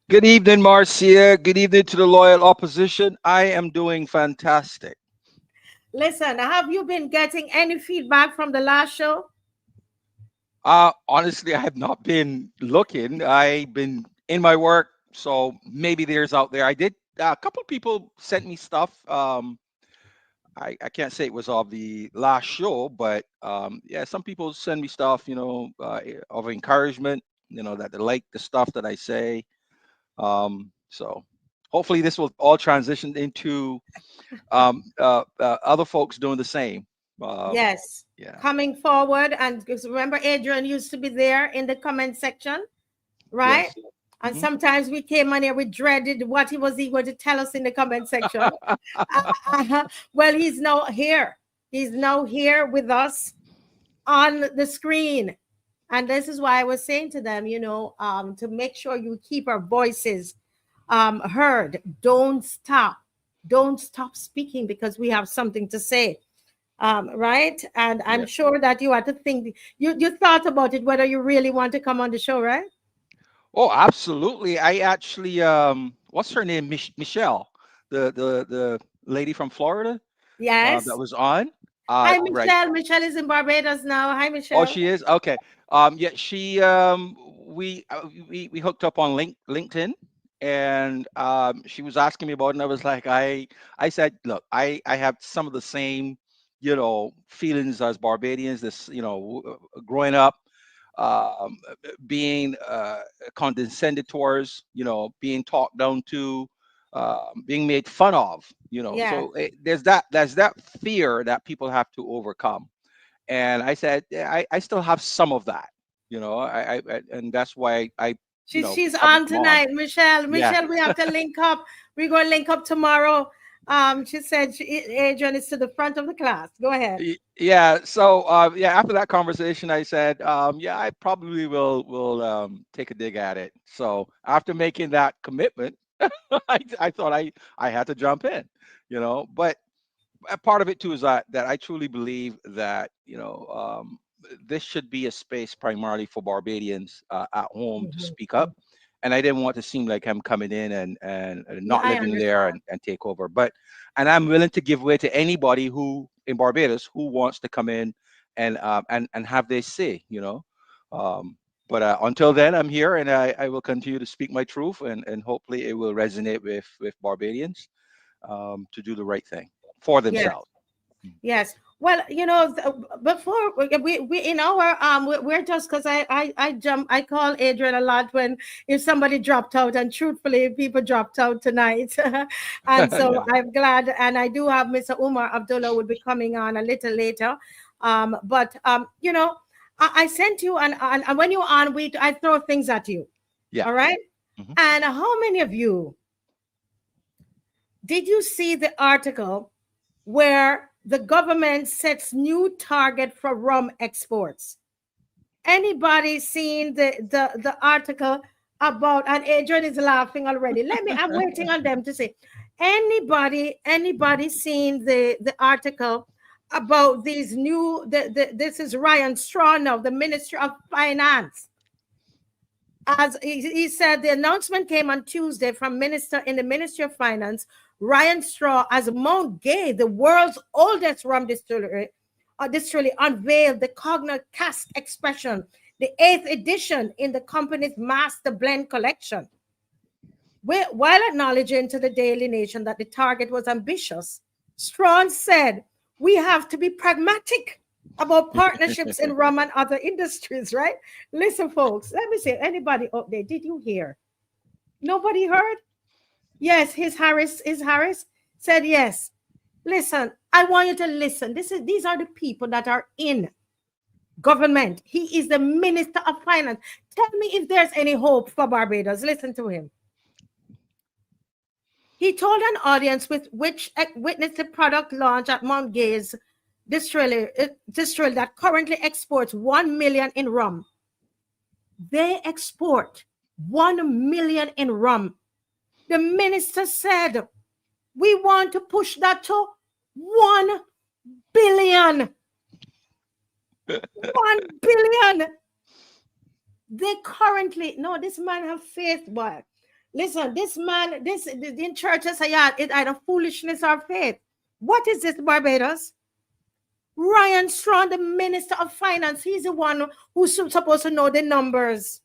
Good evening, Marcia. Good evening to the loyal opposition. I am doing fantastic. Listen, have you been getting any feedback from the last show? Honestly, I have not been looking. I've been in my work, so maybe there's out there. I did. A couple of people sent me stuff. I can't say it was of the last show, but yeah, some people send me stuff, of encouragement, that they like the stuff that I say. So hopefully this will all transition into other folks doing the same. Um, Yes. yeah. Coming forward, and because remember, Adrian used to be there in the comment section, right? Yes. And Hmm. sometimes we came on here, we dreaded what he was going to tell us in the comment section. Well, he's now here. He's now here with us on the screen. And this is why I was saying to them, to make sure you keep our voices heard. Don't stop speaking because we have something to say. Right? And I'm Yeah. sure that you had to think, you thought about it, whether you really want to come on the show, right? Oh, absolutely. I actually, what's her name? Michelle, the lady from Florida, that Yes. was on. Hi, Right. Michelle. Michelle is in Barbados now. Hi, Oh, Michelle. she is. Okay. Yeah. She. We hooked up on LinkedIn, and she was asking me about it, and I was like, I said, look, I have some of the same, feelings as Barbadians. This, growing up, being condescended towards, being talked down to, being made fun of, Yeah. so there's that fear that people have to overcome. And I said, "Yeah, I still have some of that, and that's why I She's have on come on. tonight, Michelle. Yeah. Michelle, we have to link up. We're going to link up tomorrow. She said Adrian is to the front of the class. Go ahead. Yeah. So yeah, after that conversation, I said, yeah, I probably will take a dig at it. So after making that commitment, I thought I had to jump in, but a part of it too is that I truly believe that this should be a space primarily for Barbadians at home to Mhm. speak up, and I didn't want to seem like I'm coming in and Yeah, not I living there understand. and take over. And I'm willing to give way to anybody who in Barbados who wants to come in and have their say, Um, but until then, I'm here, and I will continue to speak my truth, and hopefully it will resonate with Barbadians, to do the right thing for Yes. themselves. Yes. Well, before we in our we're just because I call Adrian a lot when if somebody dropped out, and truthfully people dropped out tonight. And so Yeah. I'm glad, and I do have Mr. Umar Abdullah will be coming on a little later. But I sent you, and when you're on, I throw things at you. Yeah. All right. Hmm. And how many of you did you see the article where the government sets new target for rum exports? Anybody seen the article about, and Adrian is laughing already. I'm waiting on them to say. Anybody seen the article about these new this is Ryan Straw now, the Minister of Finance. As he said, the announcement came on Tuesday from Minister in the Ministry of Finance, Ryan Straw, as Mount Gay, the world's oldest rum distillery, unveiled the Cognac Cask Expression, the eighth edition in the company's Master Blend collection. While acknowledging to the Daily Nation that the target was ambitious, Strawn said, "We have to be pragmatic about partnerships in rum and other industries," right? Listen, folks, let me say, anybody out there, did you hear? Nobody heard? Yes, his Harris said yes. Listen, I want you to listen. These are the people that are in government. He is the Minister of Finance. Tell me if there's any hope for Barbados. Listen to him. He told an audience with which witnessed the product launch at Mount Gay's distillery that currently exports 1 million in rum. They export 1 million in rum. The minister said, "We want to push that to 1 billion." 1 billion. They currently, no, this man have faith, boy. Listen, this man, this in churches, yeah, it either foolishness or faith. What is this, Barbados? Ryan Strong, the Minister of Finance, he's the one who's supposed to know the numbers,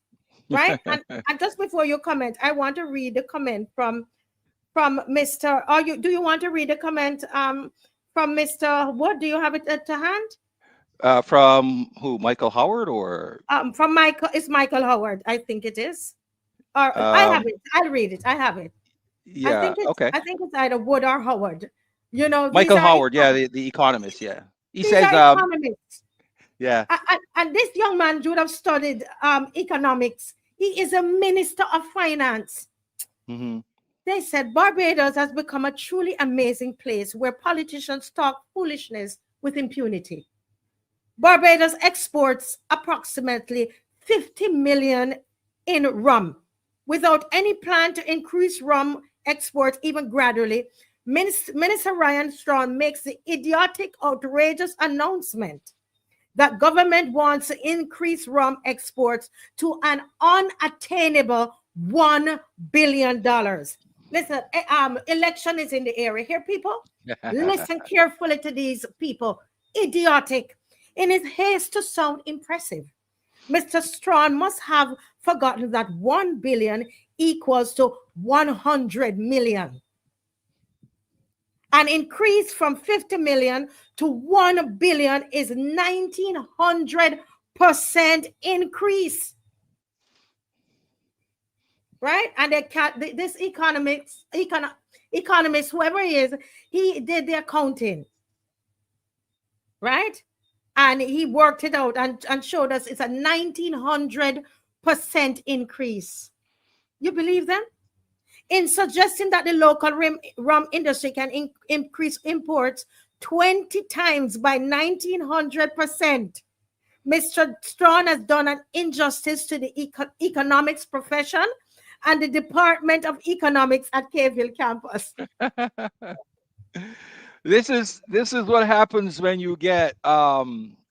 right? And just before you comment, I want to read the comment from Mr. Or you do you want to read the comment from Mr. What do you have it to hand? From who? Michael Howard or From Michael, it's Michael Howard, I think it is. Or I have um, it. I'll read it. I have it. yeah, okay. I think it's either Wood or Howard. You know, Michael Howard, yeah, the economist, yeah. He these says, are economists. yeah. And this young man would have studied economics. He is a minister of finance. Hmm. They said Barbados has become a truly amazing place where politicians talk foolishness with impunity. Barbados exports approximately 50 million in rum. Without any plan to increase rum exports even gradually, Minister Ryan Strong makes the idiotic, outrageous announcement that government wants to increase rum exports to an unattainable $1 billion. Listen, election is in the area here, people. Listen carefully to these people. Idiotic. In his haste to sound impressive, Mr. Strong must have forgotten that 1 billion equals to 100 million. An increase from 50 million to 1 billion is 1900% increase. Right? And they can't, this economist, whoever he is, he did the accounting. Right? And he worked it out and showed us it's a 1900% increase. You believe them? In suggesting that the local rum industry can increase imports 20 times by 1900%. Mr. Strong has done an injustice to the economics profession and the Department of Economics at Caveville campus. This is what happens when you get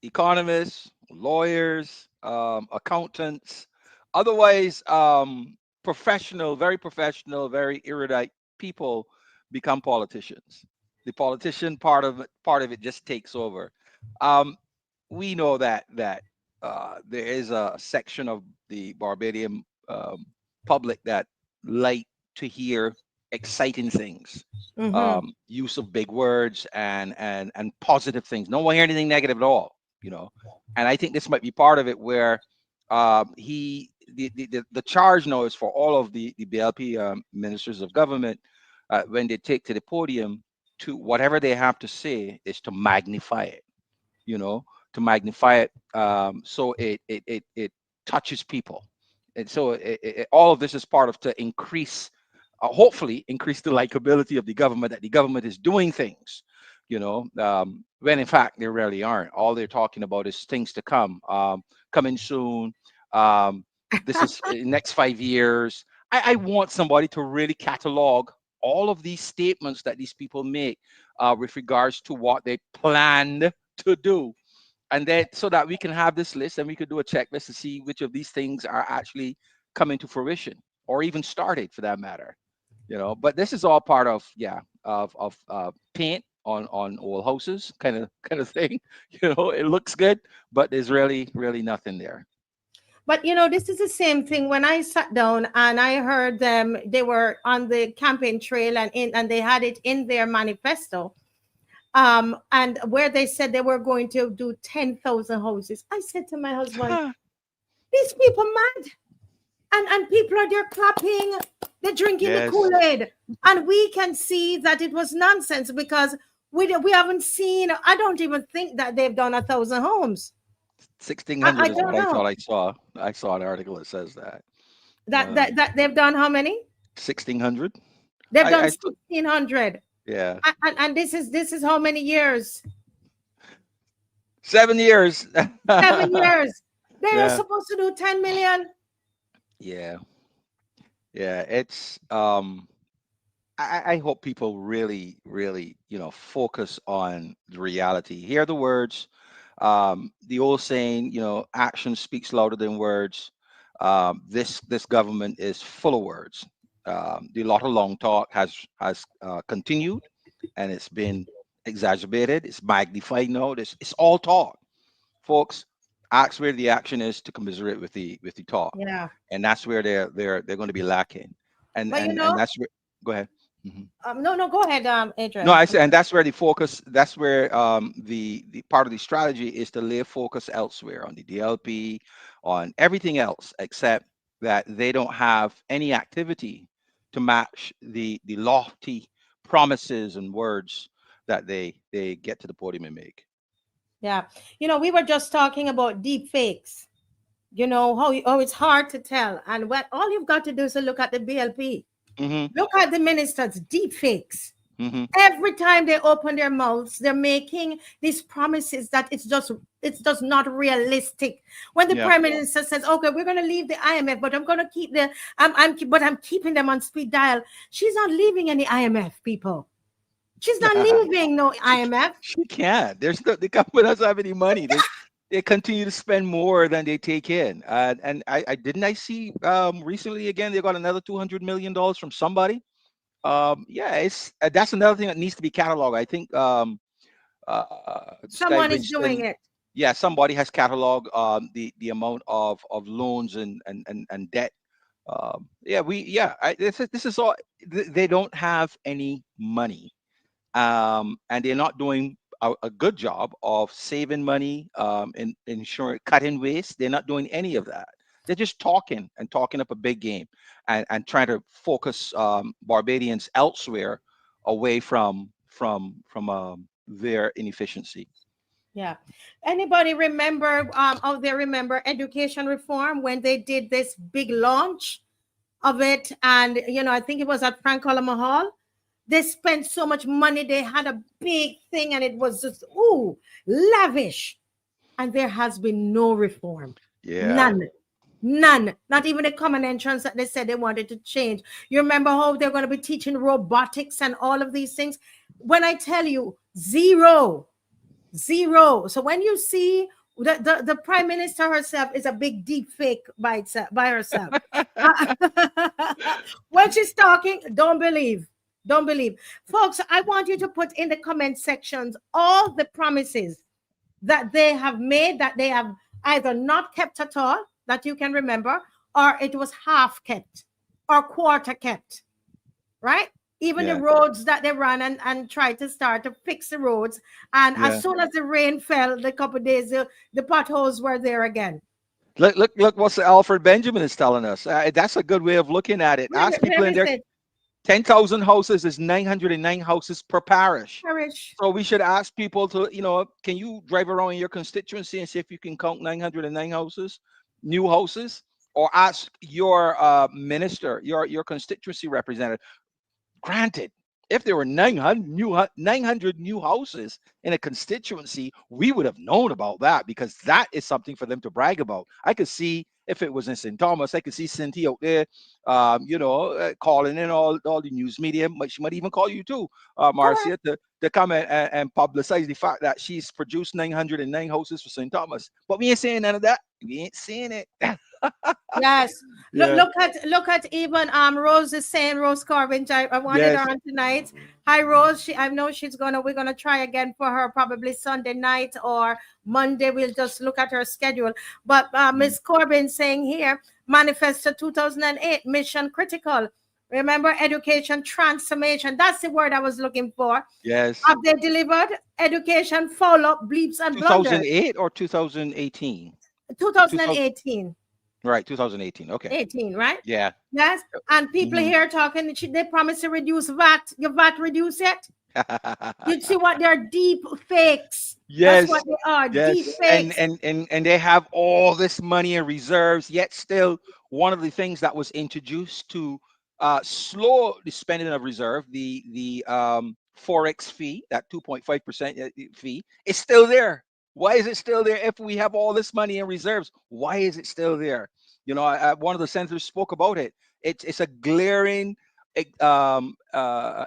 economists, lawyers, accountants, otherwise professional, very erudite people become politicians. The politician part of it just takes over. Um, we know that there is a section of the Barbadian public that like to hear exciting things, Mhm. use of big words and positive things. No one hear anything negative at all, you know. And I think this might be part of it where he the charge now is for all of the BLP ministers of government when they take to the podium to whatever they have to say is to magnify it, you know, to magnify it, so it touches people, and so all of this is part of to increase, hopefully increase the likability of the government, that the government is doing things, you know, when in fact they really aren't. All they're talking about is things to come, coming soon. Um, this is next 5 years. I want somebody to really catalog all of these statements that these people make with regards to what they planned to do, and then so that we can have this list and we could do a checklist to see which of these things are actually coming to fruition or even started for that matter, you know. But this is all part of, yeah, of paint on old houses kind of thing. You know, it looks good, but there's really nothing there. But you know, this is the same thing when I sat down and I heard them, they were on the campaign trail and they had it in their manifesto. And where they said they were going to do 10,000 houses. I said to my husband, these people mad. And people are there clapping, they're drinking the Yes. Kool-Aid. And we can see that it was nonsense because we haven't seen, I don't even think that they've done 1,000 homes. 1600 I is don't what I know thought I saw an article that says that. that they've done how many? 1600. They've done I 1,600. Yeah. And this is how many years? 7 years. 7 years. They're Yeah. supposed to do 10 million. Yeah. Yeah. It's I hope people really, focus on the reality. Hear the words. The old saying, action speaks louder than words. This government is full of words. The lot of long talk has continued, and it's been exacerbated. It's magnified now. It's all talk, folks. Acts where the action is to commiserate with the talk, Yeah. and that's where they're going to be lacking, and But you and know, and that's where. Go ahead. Mhm. no, no, go ahead, No, Adrian. I said, and that's where the focus. That's where the part of the strategy is to lay focus elsewhere on the DLP, on everything else except that they don't have any activity to match the lofty promises and words that they get to the podium and make. Yeah. We were just talking about deep fakes. How it's hard to tell. And what all you've got to do is to look at the BLP. Hmm. Look at the ministers, deep fakes. Hmm. Every time they open their mouths, they're making these promises that it's just not realistic. When the Yeah. prime minister says, "Okay, we're going to leave the IMF, but I'm going to keep I'm keeping them on speed dial," she's not leaving any IMF, people. She's not leaving no she IMF. she can't. There's no, the company doesn't have any money. They continue to spend more than they take in. And I didn't I see recently again they got another $200 million from somebody. Yeah, it's that's another thing that needs to be cataloged. I think Sky Someone is doing Winston, it. yeah, somebody has cataloged the amount of loans and debt. Yeah, this is all. They don't have any money, and they're not doing a good job of saving money, and ensuring cutting waste. They're not doing any of that. They're just talking and talking up a big game, and trying to focus Barbadians elsewhere, away from their inefficiency. Yeah. Anybody remember out there remember education reform when they did this big launch of it? And I think it was at Frank Coloma Hall. They spent so much money, they had a big thing, and it was just lavish. And there has been no reform. Yeah. None. None. Not even a common entrance that they said they wanted to change. You remember how they're going to be teaching robotics and all of these things? When I tell you zero, zero. So when you see the prime minister herself is a big deep fake by itself, by herself. When she's talking, don't believe. Don't believe. Folks, I want you to put in the comment sections all the promises that they have made that they have either not kept at all, that you can remember, or it was half kept or quarter kept, right? Even the Yeah. roads that they ran and tried to start to fix the roads. And as Yeah. soon as the rain fell, the couple of days, the potholes were there again. Look what Alfred Benjamin is telling us. That's a good way of looking at it. Ask people Where in is there. it? 10,000 houses is 909 houses per parish. Parish. So we should ask people to, can you drive around in your constituency and see if you can count 909 houses, new houses, or ask your minister, your constituency representative. Granted, if there were 900 new houses in a constituency, we would have known about that, because that is something for them to brag about. I could see if it was in St. Thomas, I could see Cynthia out there, calling in all the news media. She might even call you too, Correct. Marcia, to come and publicize the fact that she's produced 909 houses for St. Thomas. But we ain't saying none of that. We ain't saying it. Yes. Look, Yeah. look at even Rose is saying, Rose Corbin. I wanted her Yes. on tonight. Hi Rose. I know we're gonna try again for her probably Sunday night or Monday. We'll just look at her schedule. But Mhm. Miss Corbin saying here, Manifesto 2008, mission critical. Remember education transformation. That's the word I was looking for. Yes. Have they delivered education follow-up bleeps and blunders? 2008 or 2018? 2000, 2018. right, 2018. Okay. 18, right? Yeah. Yes. And people Mhm. here talking, they promise to reduce VAT. Your VAT reduce it? You see what they're deep fakes. That's what Yes. they are, deep Yes. And, fakes. and and and they have all this money in reserves, yet still one of the things that was introduced to slow the spending of reserve, the forex fee, that 2.5% fee, is still there. Why is it still there if we have all this money in reserves? Why is it still there? One of the senators spoke about it. It's a glaring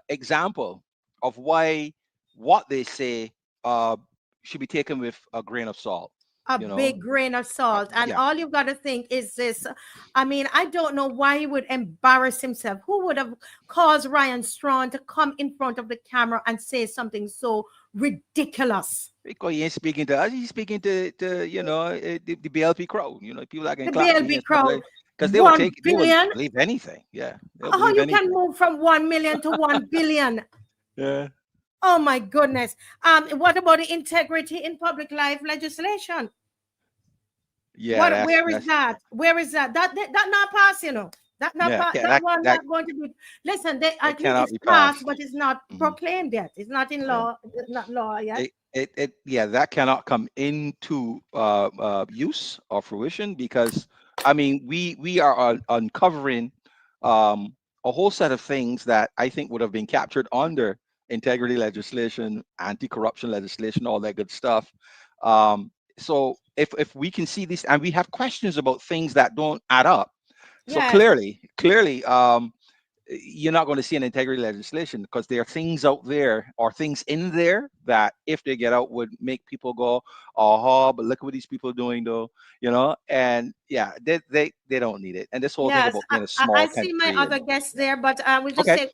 example of why what they say uh, should be taken with a grain of salt. A you know. big grain of salt. And Yeah, all you've got to think is this. I mean, I don't know why he would embarrass himself. Who would have caused Ryan Strong to come in front of the camera and say something so ridiculous? because he ain't speaking to us. He's speaking to the BLP crowd. You know, people that can The clap for you BLB and stuff crowd, like. Because one they will billion. believe anything. Yeah, they'll How believe you can anything. move from 1 million to 1 billion? Yeah. Oh my goodness. What about the integrity in public life legislation? Yeah, What? Where is that's that? Where is that? That not pass, you know. That not yeah, pass. That one not going to be. Listen, I that think cannot it's be passed, passed. but it's not Mhm. proclaimed yet. It's not in Yeah. law. Not law yet. Yeah, that cannot come into use or fruition because I mean we are uncovering um, a whole set of things that I think would have been captured under integrity legislation, anti-corruption legislation, all that good stuff. So if we can see this and we have questions about things that don't add up, so Yes. clearly, you're not going to see an integrity legislation because there are things out there or things in there that if they get out would make people go, oh, but look at what these people are doing though, and yeah, they don't need it. And this whole thing Yes, about being a I small see my country and other guest there, but we just okay, take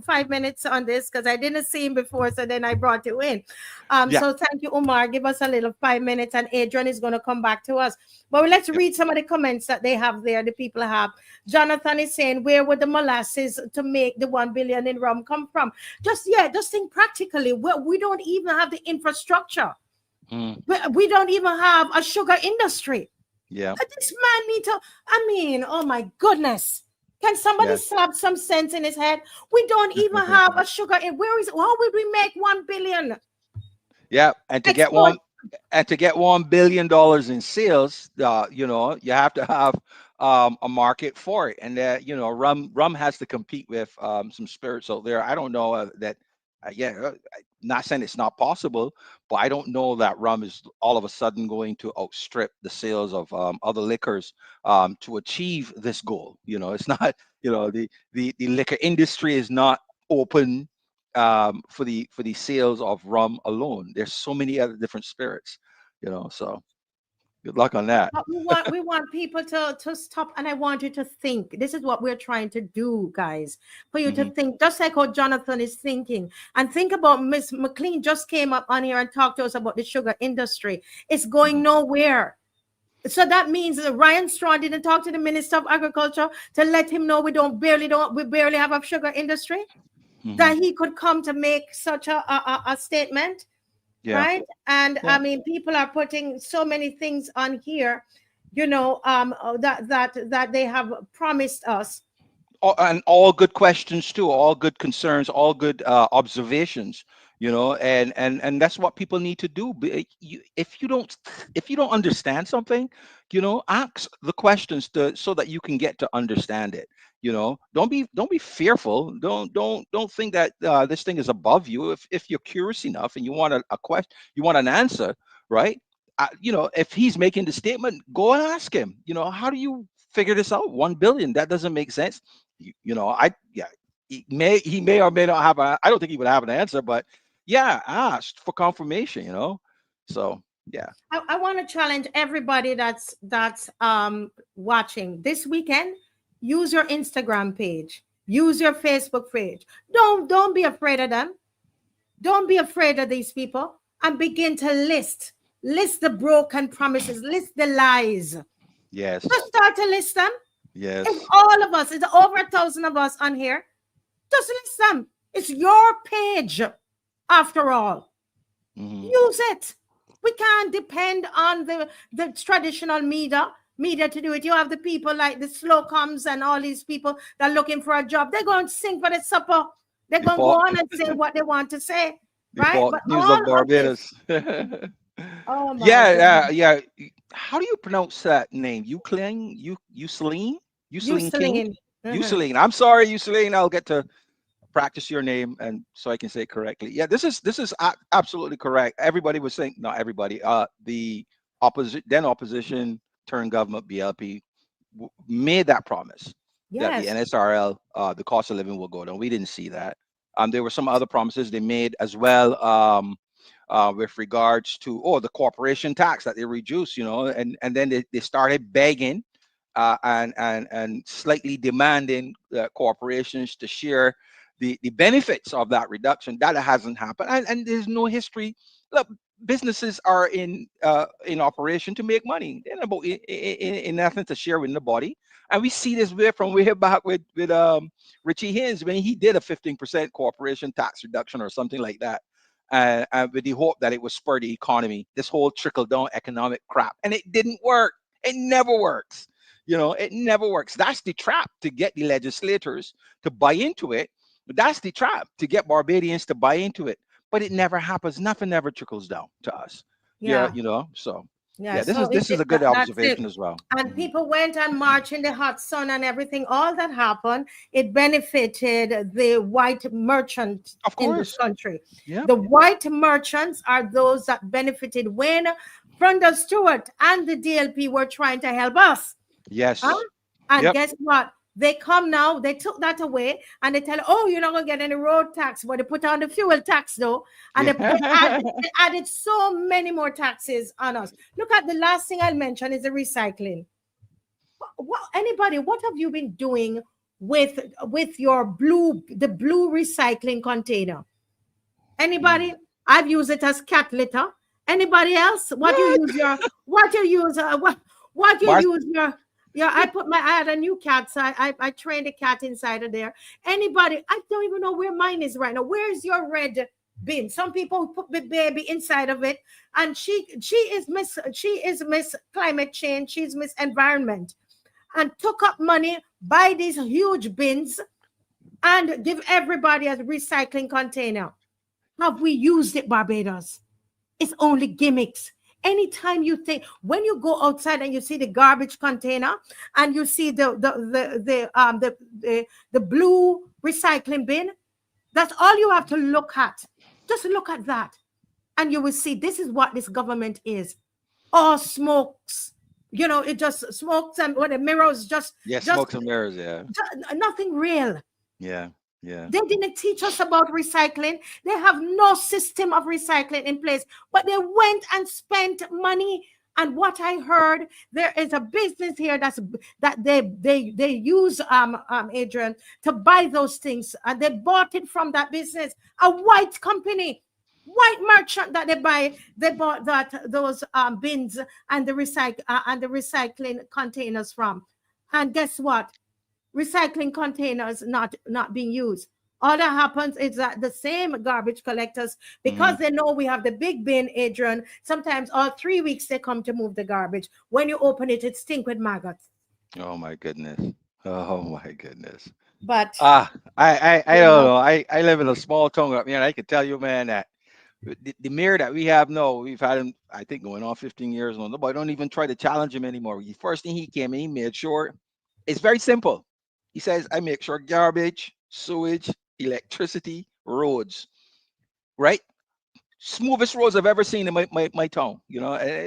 5 minutes on this because I didn't see him before, so then I brought you in. yeah, So thank you, Umar. Give us a little 5 minutes, and Adrian is going to come back to us. But let's yep, read some of the comments that they have there. The people have. Jonathan is saying, "Where would the molasses to make the 1 billion in rum come from?" Just think practically. We don't even have the infrastructure. mm, We don't even have a sugar industry. yeah, This man need to, I mean, oh my goodness. Can somebody yes. slap some sense in his head? We don't even have a sugar in where is how would we make 1 billion Yeah, and to get export? $1 billion in sales, you have to have a market for it, and that rum has to compete with some spirits out there. I don't know that. Not saying it's not possible, but I don't know that rum is all of a sudden going to outstrip the sales of other liquors to achieve this goal. It's not. The liquor industry is not open for the sales of rum alone. There's so many other different spirits, so good luck on that. But we want people to stop, and I want you to think. This is what we're trying to do, guys. For you to Hmm. think, just like how Jonathan is thinking, and think about Miss McLean just came up on here and talked to us about the sugar industry. It's going Hmm. nowhere. So that means that Ryan Strawn didn't talk to the Minister of Agriculture to let him know we barely have a sugar industry, Hmm. that he could come to make such a statement, Yeah, right? And yeah. I mean, people are putting so many things on here, that they have promised us. And all good questions too, all good concerns, all good observations, and that's what people need to do. If you don't understand something, ask the questions so that you can get to understand it. Don't be fearful. Don't think that this thing is above you. If you're curious enough and you want a question, you want an answer, right? If he's making the statement, go and ask him. How do you figure this out? 1 billion, that doesn't make sense. I yeah, he may or may not have I don't think he would have an answer, but yeah, asked for confirmation. So yeah. I want to challenge everybody that's watching this weekend. Use your Instagram page. Use your Facebook page. Don't be afraid of them. Don't be afraid of these people, and begin to list the broken promises, list the lies. Yes. Just start to list them. If Yes. all of us, it's over 1,000 of us on here, just list them. It's your page after all. Hmm. Use it. We can't depend on the traditional media to do it. You have the people like the Slocums and all these people that are looking for a job. They're going to sing for the supper. They're going to go Before on and say what they want to say, right? before But News all of of this, Barbados. oh my Yeah, goodness, yeah. How do you pronounce that name? Euceline? Euceline King? Celine. Mhm. Euceline. I'm sorry, Euceline. I'll get to practice your name and so I can say it correctly. Yeah, this is absolutely correct. Everybody was saying, not everybody. The opposition turned government BLP made that promise that the Yes, NSRL, the cost of living will go down. We didn't see that. There were some other promises they made as well. with regards to the corporation tax that they reduced, and then they started begging and slightly demanding corporations to share the benefits of that reduction. That hasn't happened, and there's no history. Look, businesses are in operation to make money, about in nothing to share with nobody. And we see this from way back with Richie Hinds when he did a 15% corporation tax reduction or something like that, with the hope that it would spur the economy. This whole trickle down economic crap, and it didn't work. It never works. It never works. That's the trap to get the legislators to buy into it. That's the trap to get Barbadians to buy into it. But it never happens. Nothing ever trickles down to us. Yeah, Yeah. So Yeah, yeah, this so is this is a good that's it. observation as well. And Mhm. people went and marched in the hot sun and everything. All that happened, it benefited the white merchant Of in this course. country. Yeah. The white merchants are those that benefited when Brenda Stewart and the DLP were trying to help us. Huh? Yes. And Yep. guess what? They come now, they took that away and they tell, oh, you're not going to get any road tax, but they put on the fuel tax though. And Yeah. they added so many more taxes on us. Look at the last thing I'll mention is the recycling. Anybody, what have you been doing with your the blue recycling container? Anybody? Mm. I've used it as cat litter. Anybody else? What? What you Mar- use your I had a new cat, so I trained a cat inside of there. Anybody? I don't even know where mine is right now. Where's your red bin? Some people put the baby inside of it, and she is miss climate change, she's miss environment, and took up money, buy these huge bins, and give everybody a recycling container. Have we used it, Barbados? It's only gimmicks. Anytime you think, when you go outside and you see the garbage container and you see the blue recycling bin, that's all you have to look at. Just look at that, and you will see this is what this government is. All smokes. It just smokes, and when the mirrors yeah, just smoke and mirrors. Yeah. nothing real. Yeah. Yeah. They didn't teach us about recycling. They have no system of recycling in place, but they went and spent money. And what I heard, there is a business here that they use Adrian, to buy those things, and they bought it from that business, a white company, white merchant that they bought those bins and the recycling containers from. And guess what? Recycling containers not being used. All that happens is that the same garbage collectors, because Hmm. they know we have the big bin, Adrian, sometimes all 3 weeks they come to move the garbage. When you open it, it stinks with maggots. Oh my goodness. Oh my goodness. But Ah, I you don't know, know. I live in a small town up here, and I can tell you, man, that the mayor that we have now, we've had him, I think, going on 15 years now. Nobody don't even try to challenge him anymore. The first thing he came in, he made sure it's very simple. He says, I make sure garbage, sewage, electricity, roads, right? Smoothest roads I've ever seen in my town.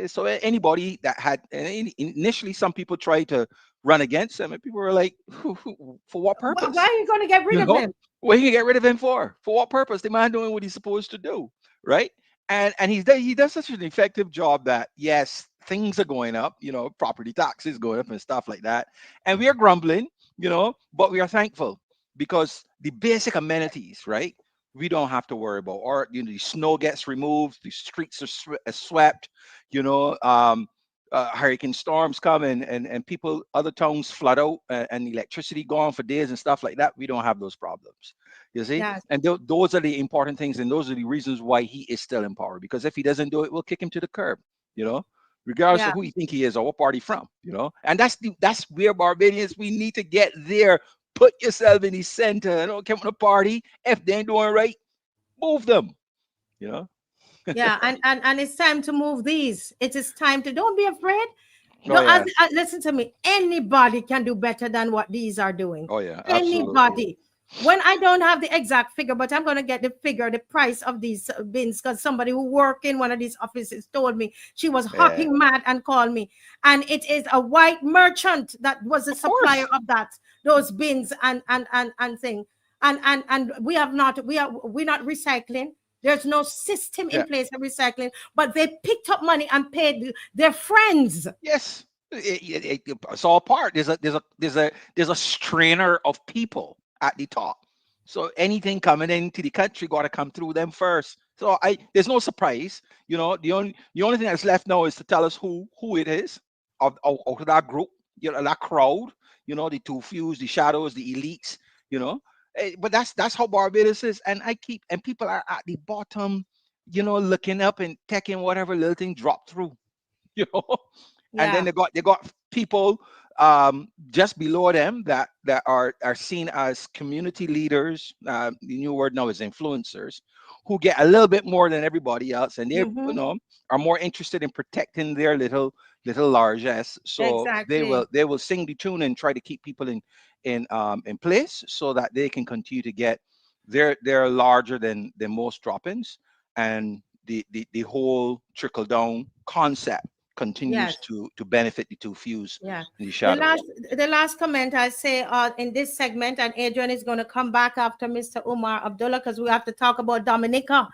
So anybody that had, and initially some people tried to run against him, and people were like, for what why purpose? are you going to get rid You of know, him? what he can get rid of him for? For what purpose? The man doing what he's supposed to do, right? And he does such an effective job that yes, things are going up. Property taxes going up and stuff like that, and we are grumbling. But we are thankful because the basic amenities, right? We don't have to worry about, or the snow gets removed, the streets are swept. You know, um, hurricane storms come and people, other towns flood out, and electricity gone for days and stuff like that. We don't have those problems, you see. Yes, And those are the important things, and those are the reasons why he is still in power, because if he doesn't do it, we'll kick him to the curb, you know regardless of yeah, who you think he is or what party from. And that's where Barbadians, we need to get there. Put yourself in the center. I don't care what the party, if they ain't doing right, move them, you know yeah, and it's time to move these. It is time to, don't be afraid. oh Don't, yeah. listen to me. Anybody can do better than what these are doing. Oh yeah, absolutely. Anybody. When I don't have the exact figure, but I'm going to get the figure, the price of these bins, because somebody who worked in one of these offices told me, she was Yeah, hopping mad and called me. And it is a white merchant that was the of supplier course. of those bins and thing. And we are we're not recycling. There's no system Yeah. in place of recycling, but they picked up money and paid their friends. Yes. It's all part. There's a strainer of people at the top. So anything coming into the country got to come through them first. So there's no surprise. The only thing that's left now is to tell us who it is of that group, that crowd. The two fews, the shadows, the elites. You know, but that's how Barbados is. And people are at the bottom. Looking up and taking whatever little thing drop through. You know and then Yeah. they got people just below them that are seen as community leaders. The new word now is influencers, who get a little bit more than everybody else, and they Mm-hmm. are more interested in protecting their little largesse. So they will Exactly. they will sing the tune and try to keep people in place so that they can continue to get their larger than most drop-ins, and the whole trickle down concept continues Yes. to benefit the two fews Yeah. in the The shadows. last the last comment I say in this segment, and Adrian is going to come back after Mr. Umar Abdullah, because we have to talk about Dominica,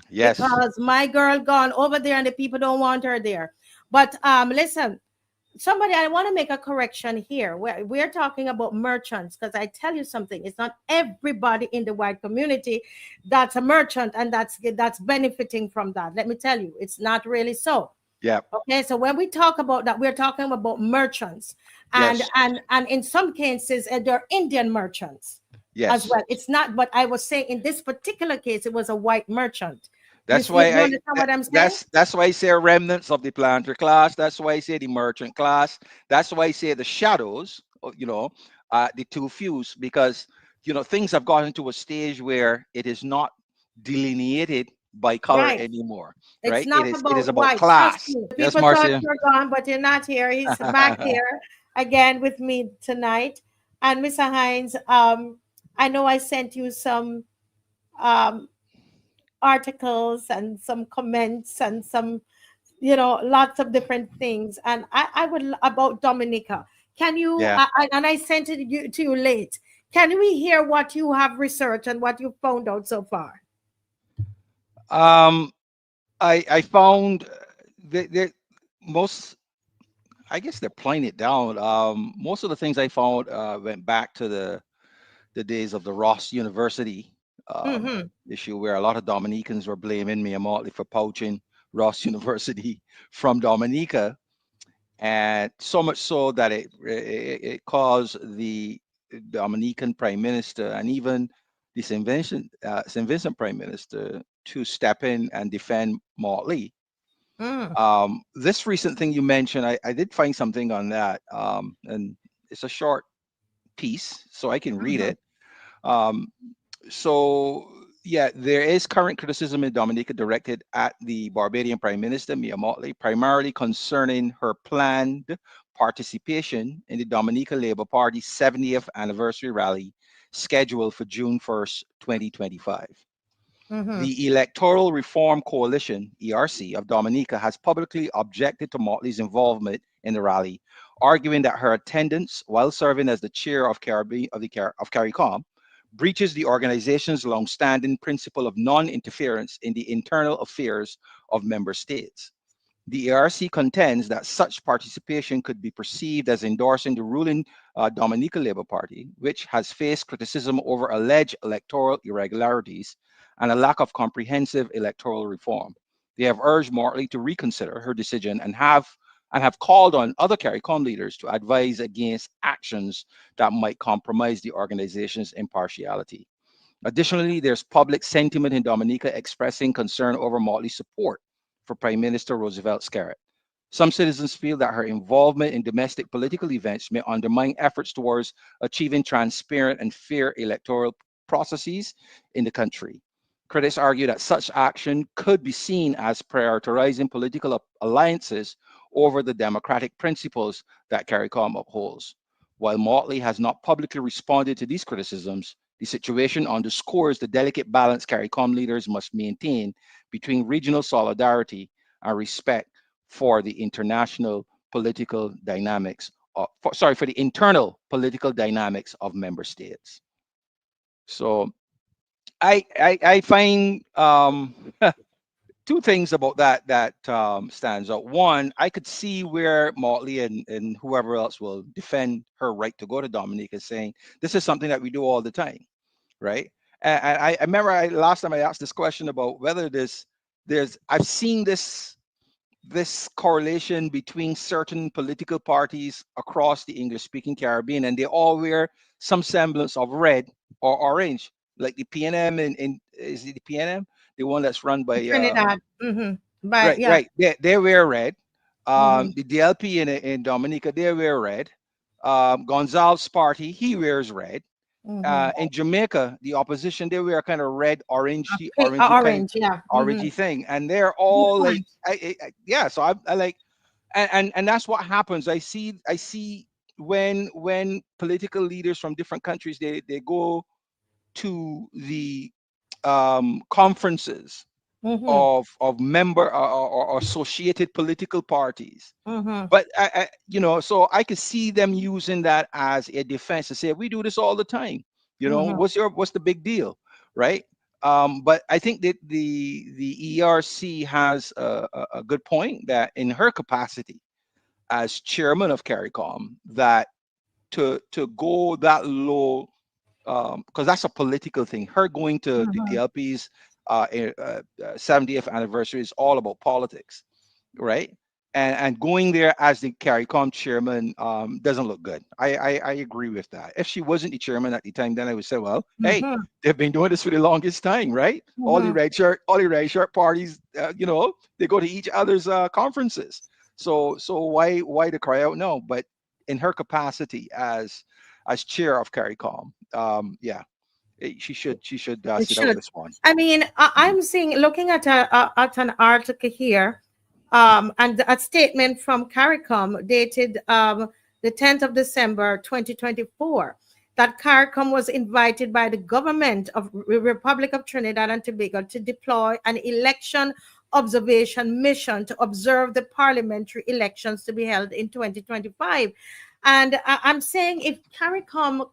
Yes. because my girl gone over there and the people don't want her there. But listen, somebody, I want to make a correction here. We're talking about merchants, because I tell you something, it's not everybody in the white community that's a merchant and that's benefiting from that. Let me tell you, it's not really so. Yeah. Okay, so when we talk about that, we're talking about merchants, and Yes. in some cases, they're Indian merchants as Yes. well. It's not, but I was saying in this particular case, it was a white merchant. You That's see, why you I understand that, what I'm saying? that's why I say remnants of the planter class. That's why I say the merchant class. That's why I say the shadows. The two fews, because things have gotten to a stage where it is not delineated by color Right. anymore. It's Right? It not is it is about about white. Trust class. me. Yes, People thought Marcia. you're gone, but you're not here. He's back here again with me tonight. And Mr. Hinds, I know I sent you some um articles and some comments and some, lots of different things. And I would about Dominica. Can you? Yeah. And I sent it to you late. Can we hear what you have researched and what you found out so far? Um, I found that most, I guess they're playing it down. Most of the things I found went back to the days of the Ross University Mm-hmm. issue, where a lot of Dominicans were blaming me and Motley for poaching Ross University from Dominica, and so much so that it caused the Dominican Prime Minister and even the St. Vincent Prime Minister to step in and defend Motley. Mm. This recent thing you mentioned, I did find something on that, and it's a short piece, so I can read Mm-hmm. it. Um, so, yeah, there is current criticism in Dominica directed at the Barbadian Prime Minister, Mia Mottley, primarily concerning her planned participation in the Dominica Labour Party's 70th anniversary rally scheduled for June 1st, 2025. Mm-hmm. The Electoral Reform Coalition, ERC, of Dominica has publicly objected to Motley's involvement in the rally, arguing that her attendance while serving as the chair of CARICOM breaches the organization's long-standing principle of non-interference in the internal affairs of member states. The ARC contends that such participation could be perceived as endorsing the ruling Dominica Labour Party, which has faced criticism over alleged electoral irregularities and a lack of comprehensive electoral reform. They have urged Mortley to reconsider her decision and have called on other CARICOM leaders to advise against actions that might compromise the organization's impartiality. Additionally, there's public sentiment in Dominica expressing concern over Motley's support for Prime Minister Roosevelt Scarrett. Some citizens feel that her involvement in domestic political events may undermine efforts towards achieving transparent and fair electoral processes in the country. Critics argue that such action could be seen as prioritizing political alliances over the democratic principles that CARICOM upholds. While Motley has not publicly responded to these criticisms, the situation underscores the delicate balance CARICOM leaders must maintain between regional solidarity and respect for the international political dynamics for the internal political dynamics of member states. So I find two things about that stands out. One, I could see where Motley and whoever else will defend her right to go to Dominica, saying this is something that we do all the time, right? And I remember last time I asked this question about whether there's I've seen this correlation between certain political parties across the English speaking Caribbean, and they all wear some semblance of red or orange, like the PNM in is it the PNM, the one that's run by Trinidad. But right, yeah. right, they wear red. Mm-hmm. The DLP in Dominica, they wear red. Gonzalez party, he wears red. Mm-hmm. In Jamaica, the opposition, they wear kind of red, orangey kind of Orange, yeah. Mm-hmm. orangey thing, and they're Good all like, point. yeah. So I like, and that's what happens. I see when political leaders from different countries they go to the conferences Mm-hmm. of member or associated political parties. Mm-hmm. But so I could see them using that as a defense to say we do this all the time. Mm-hmm. What's the big deal, right? But I think that the ERC has a good point that in her capacity as chairman of CARICOM, that to go that low, because that's a political thing. Her going to the Mm-hmm. DLP's 70th anniversary is all about politics, right? And going there as the CARICOM chairman doesn't look good. I agree with that. If she wasn't the chairman at the time, then I would say, well, hey, Mm-hmm. they've been doing this for the longest time, right? Mm-hmm. All the red shirt parties, they go to each other's conferences. So why to cry out no? But in her capacity as chair of CARICOM, yeah, she should It sit out should. this one. I mean, Mhm. I'm seeing, looking at an article here, and a statement from CARICOM dated the 10th of December 2024, that CARICOM was invited by the government of Republic of Trinidad and Tobago to deploy an election observation mission to observe the parliamentary elections to be held in 2025. And I'm saying, if CARICOM,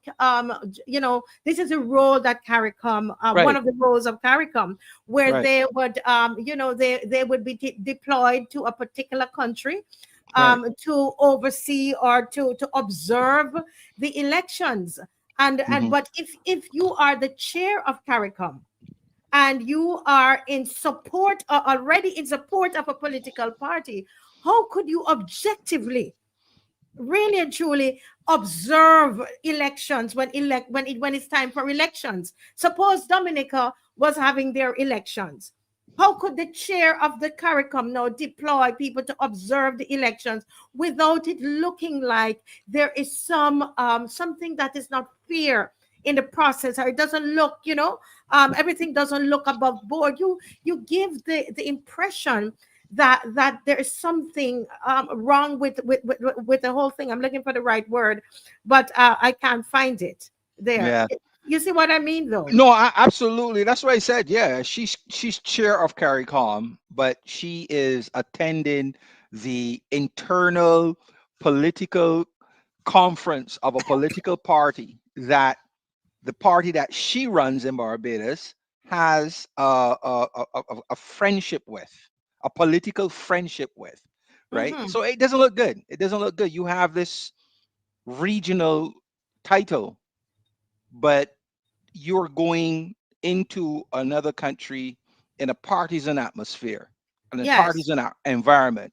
this is a role that CARICOM, one Right, of the roles of CARICOM, where right, they would, they would be deployed to a particular country, right. to oversee or to observe the elections. And Hmm. but if you are the chair of CARICOM and you are in support, or already in support of a political party, how could you objectively, really and truly, observe elections when it's time for elections? Suppose Dominica was having their elections. How could the chair of the CARICOM now deploy people to observe the elections without it looking like there is something that is not fair in the process, or it doesn't look, everything doesn't look above board? You give the impression that there is something wrong with the whole thing. I'm looking for the right word, but I can't find it there. Yeah. You see what I mean, though? No, absolutely. That's what I said. Yeah, she's chair of CARICOM, but she is attending the internal political conference of a political party that the party that she runs in Barbados has a friendship with, a political friendship with, right? Mm-hmm. So it doesn't look good. It doesn't look good. You have this regional title, but you're going into another country in a partisan atmosphere, in a Yes. partisan environment.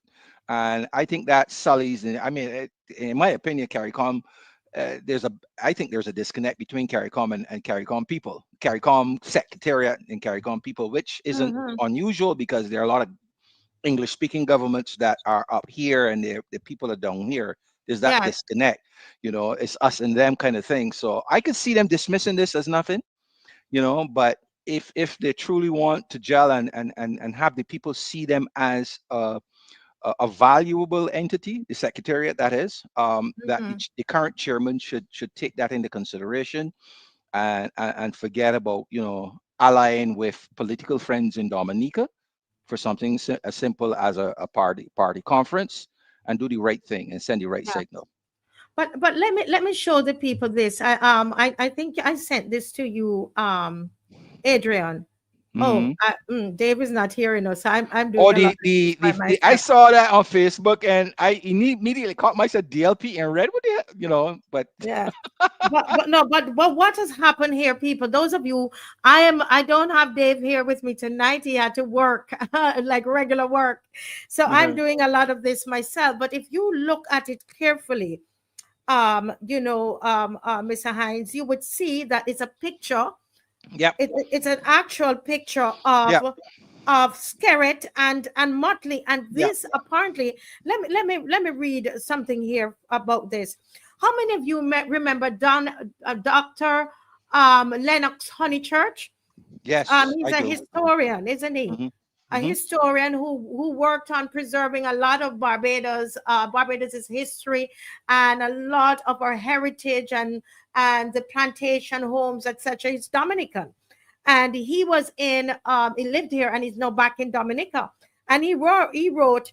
And I think that sullies, I mean, in my opinion, CARICOM, I think there's a disconnect between CARICOM and CARICOM people, CARICOM secretariat and CARICOM people, which isn't Mm-hmm. unusual because there are a lot of English speaking governments that are up here and the people are down here. There's that Yes. disconnect, it's us and them kind of thing. So I could see them dismissing this as nothing, but if they truly want to gel and have the people see them as a valuable entity, the secretariat that is, that Mm-hmm. the current chairman should take that into consideration and forget about allying with political friends in Dominica for something as simple as a party conference, and do the right thing and send the right Yeah. signal. But let me show the people this. I think I sent this to you Adrian. Oh, Hmm. Dave is not here, so I'm Oh, doing a lot of this by I myself. saw that on Facebook and I immediately caught myself DLP and read what but Yeah. But no, but what has happened here, people? Those of you, I don't have Dave here with me tonight. He had to work like regular work, so I'm uh doing a lot of this myself. But if you look at it carefully, Mr. Hinds, you would see that it's a picture. yep, It's an actual picture yep, of Skerritt and Motley, and yep. this apparently. Let me read something here about this. How many of you remember Dr. Lennox Honeychurch? Yes, He's I a do. historian, isn't he? Hmm. A Hmm. historian who worked on preserving a lot of Barbados's history and a lot of our heritage and the plantation homes, etc. He's Dominican, and he lived here, and he's now back in Dominica. And he wrote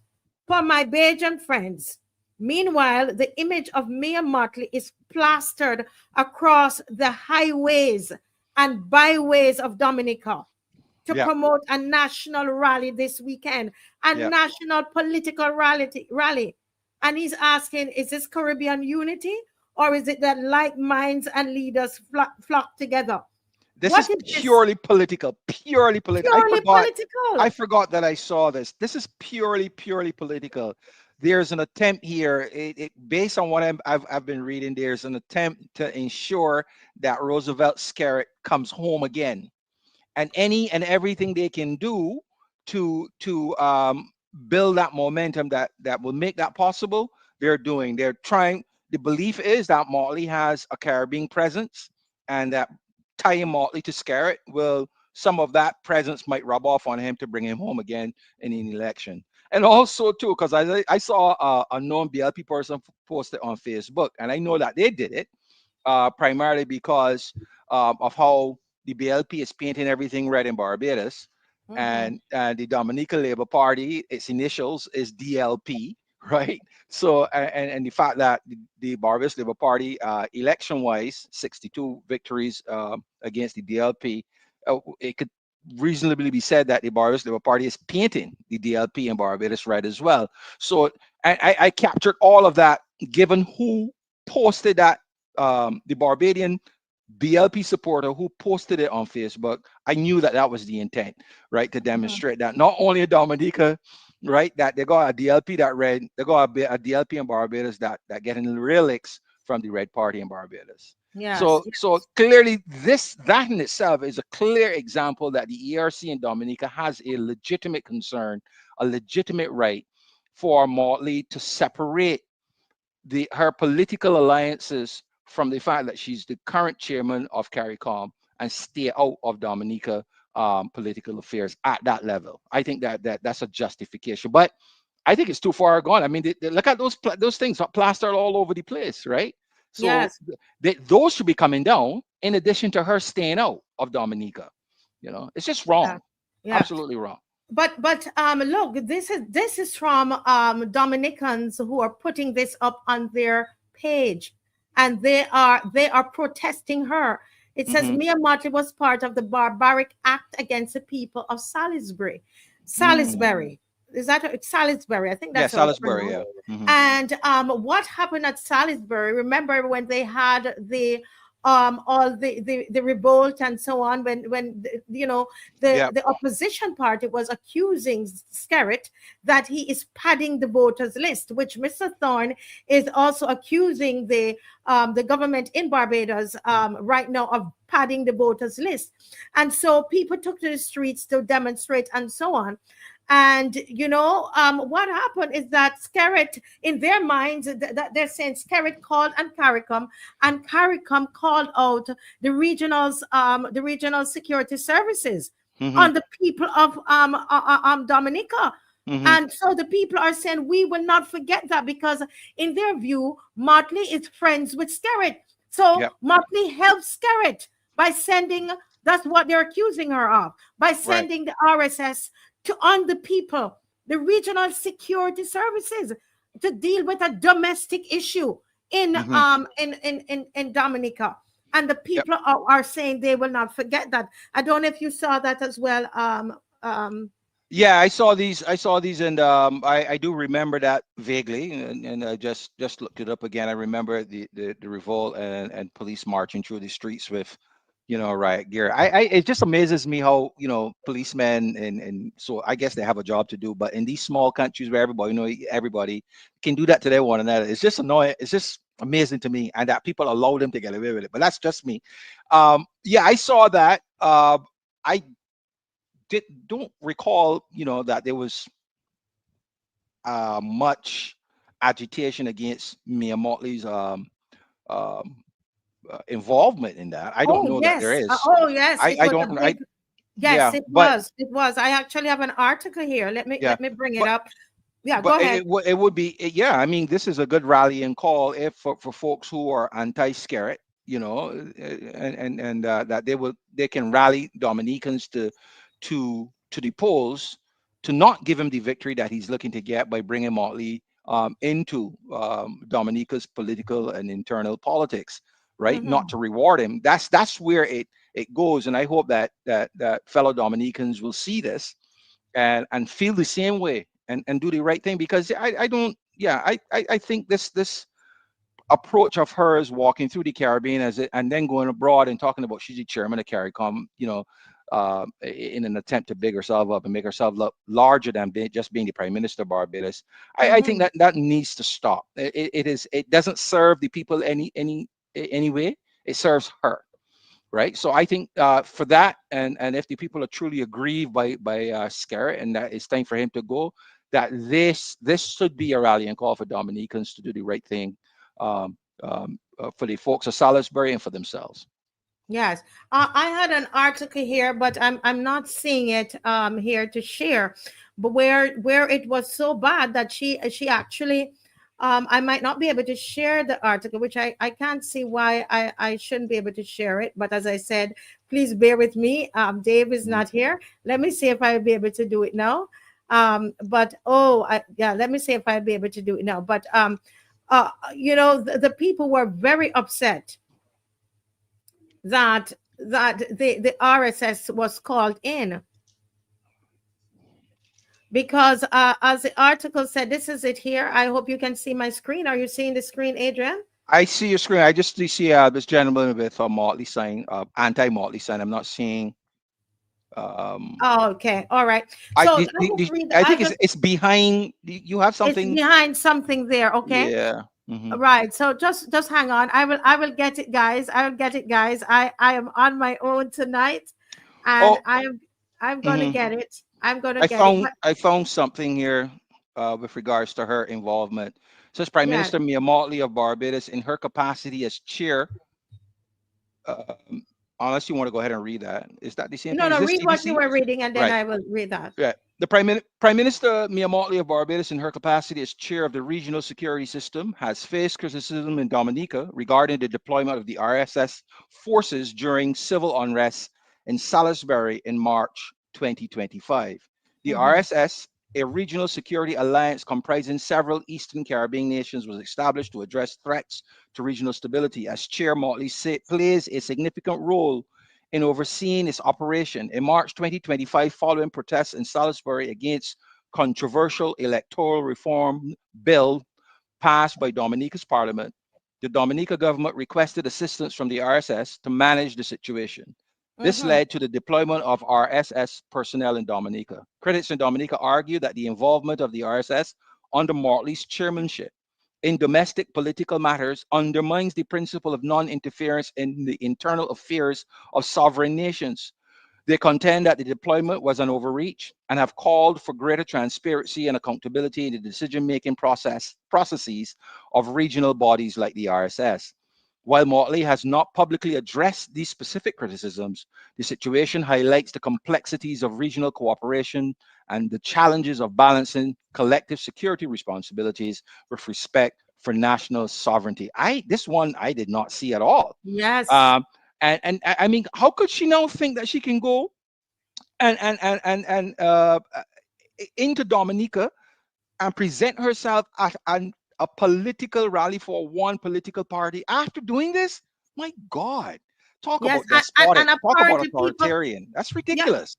for my Bajan friends. Meanwhile, the image of Mia Motley is plastered across the highways and byways of Dominica to Yep, promote a national rally this weekend, a yep. national political rally. And he's asking, is this Caribbean unity, or is it that like minds and leaders flock together? This What is is this? purely political, purely political. Purely I political. forgot that I saw this. This is purely political. There's an attempt here, based on what I've been reading. There's an attempt to ensure that Roosevelt Skerritt comes home again, and any and everything they can do to build that momentum that will make that possible. They're doing. They're trying. The belief is that Motley has a Caribbean presence, and that tying Motley to Scarrett will, some of that presence might rub off on him to bring him home again in an election. And also too, because I saw a known BLP person posted on Facebook, and I know that they did it primarily because of how the BLP is painting everything red in Barbados, Mhm. and the Dominica Labour Party, its initials is DLP, right? So and the fact that the Barbados Labour Party, election-wise, 62 victories against the DLP, it could reasonably be said that the Barbados Labour Party is painting the DLP in Barbados red as well. So I captured all of that, given who posted that, the Barbadian BLP supporter who posted it on Facebook. I knew that that was the intent, right? To Mhm. demonstrate that not only in Dominica, right, that they got a DLP that red, they got a DLP in Barbados that getting relics from the Red Party in Barbados. Yes, So clearly, that in itself is a clear example that the ERC in Dominica has a legitimate concern, a legitimate right for Motley to separate her political alliances from the fact that she's the current chairman of CARICOM and stay out of Dominica political affairs at that level. I think that's a justification, but I think it's too far gone. I mean, look at those things plastered all over the place, right? So yes, those should be coming down in addition to her staying out of Dominica. It's just yeah, wrong, yeah. absolutely wrong. But look, this is from Dominicans who are putting this up on their page, and they are protesting her. It says Hmm. Mia Motley was part of the barbaric act against the people of Salisbury. Mm. Salisbury, is that Salisbury? I think Yeah, that's how it's Salisbury. pronounced. Yeah. Hmm. And what happened at Salisbury? Remember when they had all the revolt and so on, when Yeah. the opposition party was accusing Skerritt that he is padding the voters list, which Mr. Thorne is also accusing the government in Barbados right now of padding the voters list. And so people took to the streets to demonstrate and so on. And what happened is that Skerritt, in their minds, that they're saying Skerritt called and CARICOM called out the regional security services Hmm. on the people of Dominica. Hmm. And so the people are saying we will not forget that, because in their view, Motley is friends with Skerritt. So Yep. Motley helps Skerritt by sending, that's what they're accusing her of, by Right. sending the RSS to on the people, the regional security services, to deal with a domestic issue in Hmm. Dominica. and the Yep. people are saying they will not forget that. I don't know if you saw that as well. Yeah, I saw these. I saw these, and I do remember that vaguely, and I just looked it up again. I remember the revolt and police marching through the streets with, riot gear. It just amazes me how policemen and so I guess they have a job to do, but in these small countries where everybody can do that to their one another, it's just annoying. It's just amazing to me, and that people allow them to get away with it. But that's just me. Yeah, I saw that. I don't recall, that there was much agitation against Mia Motley's um, involvement in that. I don't Oh know that there yes, is. oh yes, it I was a don't. I big. Yes, Yeah, it but was. It was. I actually have an article here. Let me yeah, let me bring it but up. Yeah, go but ahead. it would be yeah. I mean, this is a good rallying call if for folks who are anti-Scarrett, and that they can rally Dominicans to the polls to not give him the victory that he's looking to get by bringing Motley into Dominica's political and internal politics, right? Not Hmm. to reward him. That's where it goes, and I hope that fellow Dominicans will see this and feel the same way and do the right thing, because I don't yeah I think this approach of hers walking through the Caribbean and then going abroad and talking about she's the chairman of CARICOM, in an attempt to big herself up and make herself look larger than just being the prime minister of Barbados. I think Hmm. that needs to stop. It doesn't serve the people any way. It serves her, right? So I think for that, and if the people are truly aggrieved by Scarrett, and that it's time for him to go, that this should be a rallying call for Dominicans to do the right thing, for the folks of Salisbury and for themselves. Yes, I had an article here, but I'm not seeing it here to share. But where it was so bad that she actually, I might not be able to share the article, which I can't see why I shouldn't be able to share it. But as I said, please bear with me. Dave is Mhm. not here. Let me see if I'll be able to do it now. But yeah, let me see if I'll be able to do it now. But the people were very upset that the RSS was called in because as the article said, this is it here. I hope you can see my screen. Are you seeing the screen, Adrian? I see your screen. I just see this gentleman with a Motley sign, anti-Motley sign. I'm not seeing. Um, Oh, okay, all right. So I will read. I I think will. it's behind. You have It's something. behind something there. Okay, Yeah. Hmm. right. So just hang on. I will get it, guys. I will get it, guys. I am on my own tonight, and Oh. I'm gonna Mhm. get it. I'm gonna get it. But I found something here with regards to her involvement. It says Prime yeah, Minister Mia Motley of Barbados, in her capacity as chair. Um, Unless you want to go ahead and read that, is that the same no, thing? Is no. this Read what you TBC? were reading, and then Right. I will read that. Right. The Prime Minister Mia Motley of Barbados, in her capacity as chair of the regional security system, has faced criticism in Dominica regarding the deployment of the RSS forces during civil unrest in Salisbury in March 2025. The Mm-hmm. RSS, a regional security alliance comprising several Eastern Caribbean nations, was established to address threats to regional stability. As Chair Motley plays a significant role in overseeing its operation. In March 2025, following protests in Salisbury against controversial electoral reform bill passed by Dominica's parliament, the Dominica government requested assistance from the RSS to manage the situation. This Mm-hmm. led to the deployment of RSS personnel in Dominica. Critics in Dominica argue that the involvement of the RSS under Motley's chairmanship in domestic political matters undermines the principle of non interference in the internal affairs of sovereign nations. They contend that the deployment was an overreach and have called for greater transparency and accountability in the decision-making processes of regional bodies like the RSS. While Motley has not publicly addressed these specific criticisms, the situation highlights the complexities of regional cooperation and the challenges of balancing collective security responsibilities with respect for national sovereignty. This one I did not see at all. Yes. Um, I mean, how could she now think that she can go and into Dominica and present herself at a political rally for one political party after doing this? My God. Talk Yes, about despotic. and Talk about apparently people, authoritarian. That's yeah, ridiculous.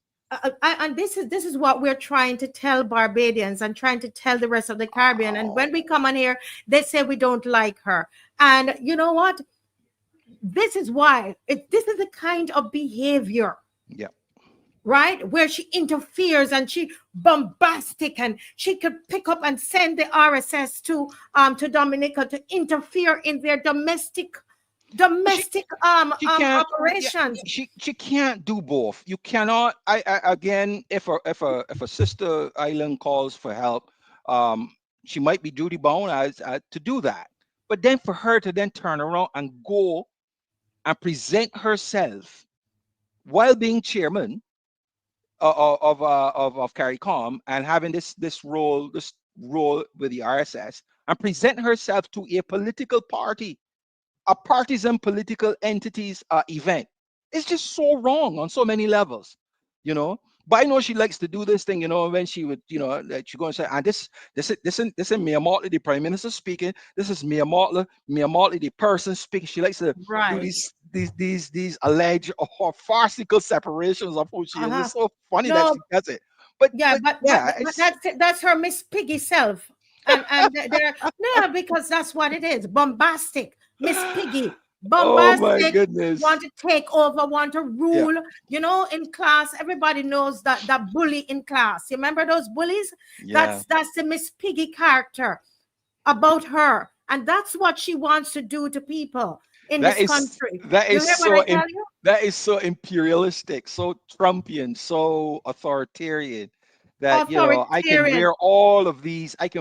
and this is what we're trying to tell Barbadians and trying to tell the rest of the Caribbean. And when we Oh, come on here, they say we don't like her. And you know what? This is why this is the kind of behavior, yeah. right, where she interferes and she bombastic, and she could pick up and send the RSS to Dominica to interfere in their But domestic she can't. Yeah, operations. she can't do both. You cannot. I again, if a sister island calls for help, um, she might be duty bound as to do that. But then for her to then turn around and go and present herself while being chairman of CARICOM and having this role with the RSS and present herself to a political party, a partisan political entities event. It's just so wrong on so many levels, you know. But I know she likes to do this thing, when she would, that she go and say, and this is Mia Motley, the Prime Minister speaking. This is Mia Motley, the person speaking. She likes to do Right. these alleged or farcical separations of who she is. Uh-huh. It's so funny that No, she does it. But yeah, but but yeah, but it's that's her Miss Piggy self. And they're no, because that's what it is. Bombastic, Miss Piggy, oh my bombastic, want goodness. to take over, want to Yeah, rule. In class, everybody knows that bully in class. You remember those bullies? yeah. That's the Miss Piggy character about her. And that's what she wants to do to people in That this is country. that You is hear what so I tell you? that is so imperialistic, so Trumpian, so authoritarian that Authoritarian. I can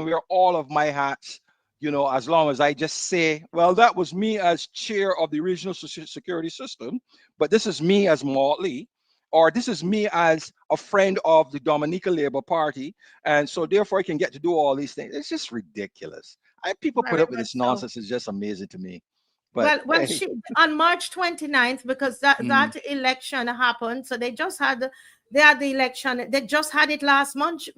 wear all of my hats, as long as I just say, well, that was me as chair of the regional security system, but this is me as Motley, or this is me as a friend of the Dominica Labour Party, and so therefore I can get to do all these things. It's just ridiculous. People put Very up with much this so. nonsense. It's just amazing to me. But Well, hey, she on March 29th, because mm. that election happened. So they had the election. They just had it last month,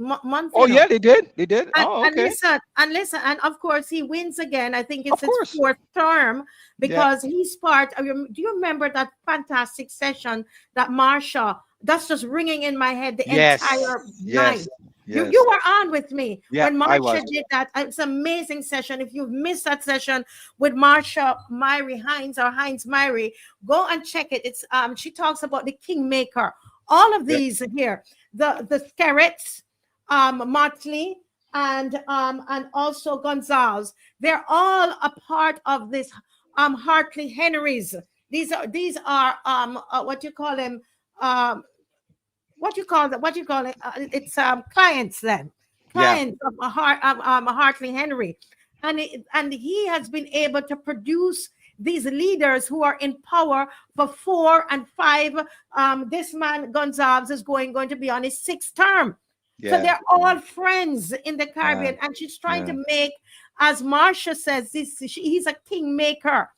Oh yeah, they did. They did. And, Oh, and okay. listen, and listen, and of course he wins again. I think it's Of his course. fourth term Yeah. because he's part of your. Do you remember that fantastic session that Marcia? That's just ringing in my head the Yes. entire Yes. night. You Yes. were on with me Yeah, when I Marcia was. did that. It's an amazing session. If you've missed that session with Marcia Myrie Hinds or Hinds Myrie, go and check it. It's she talks about the kingmaker. All of Yeah. these here, the Scarrets, Motley, and also Gonzalez. They're all a part of this Hartley Henrys. These are what you call them, um what you call it, it's clients, then Yeah. clients of Hartley Henry. And he has been able to produce these leaders who are in power for 4 and 5. This man Gonzalez is going to be on his 6th term. So Yeah. they're all friends in the Yeah. Caribbean, and she's trying Yeah. to make, as Marcia says, he's a kingmaker,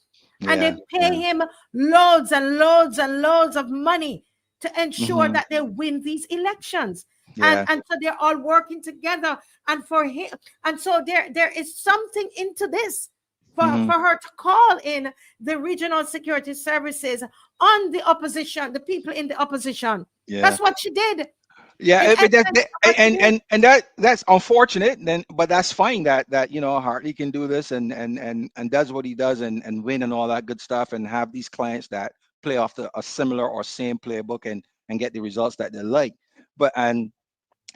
and they Yeah. pay Yeah. him loads and loads and loads of money to ensure Hmm. that they win these elections. and Yeah. and so they're all working together, and for him, and so there is something into this Hmm. for her to call in the regional security services on the opposition, the people in the opposition. Yeah. That's what she did. Yeah. In But essence, what she did. and that's unfortunate. Then, but that's fine. That Hartley can do this and does what he does and win and all that good stuff and have these clients that play off a similar or same playbook and get the results that they like. But and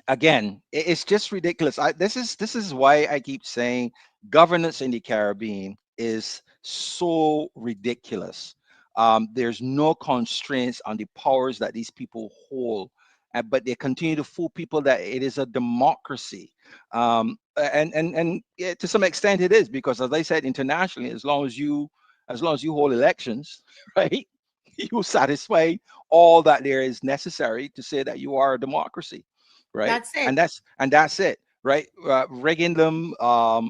again, it's just ridiculous. This is why I keep saying governance in the Caribbean is so ridiculous. There's no constraints on the powers that these people hold, but they continue to fool people that it is a democracy. And yeah, to some extent it is, because as I said, internationally, as long as you hold elections, right, you satisfy all that there is necessary to say that you are a democracy, right? That's and it. that's and that's it, right? Rigging them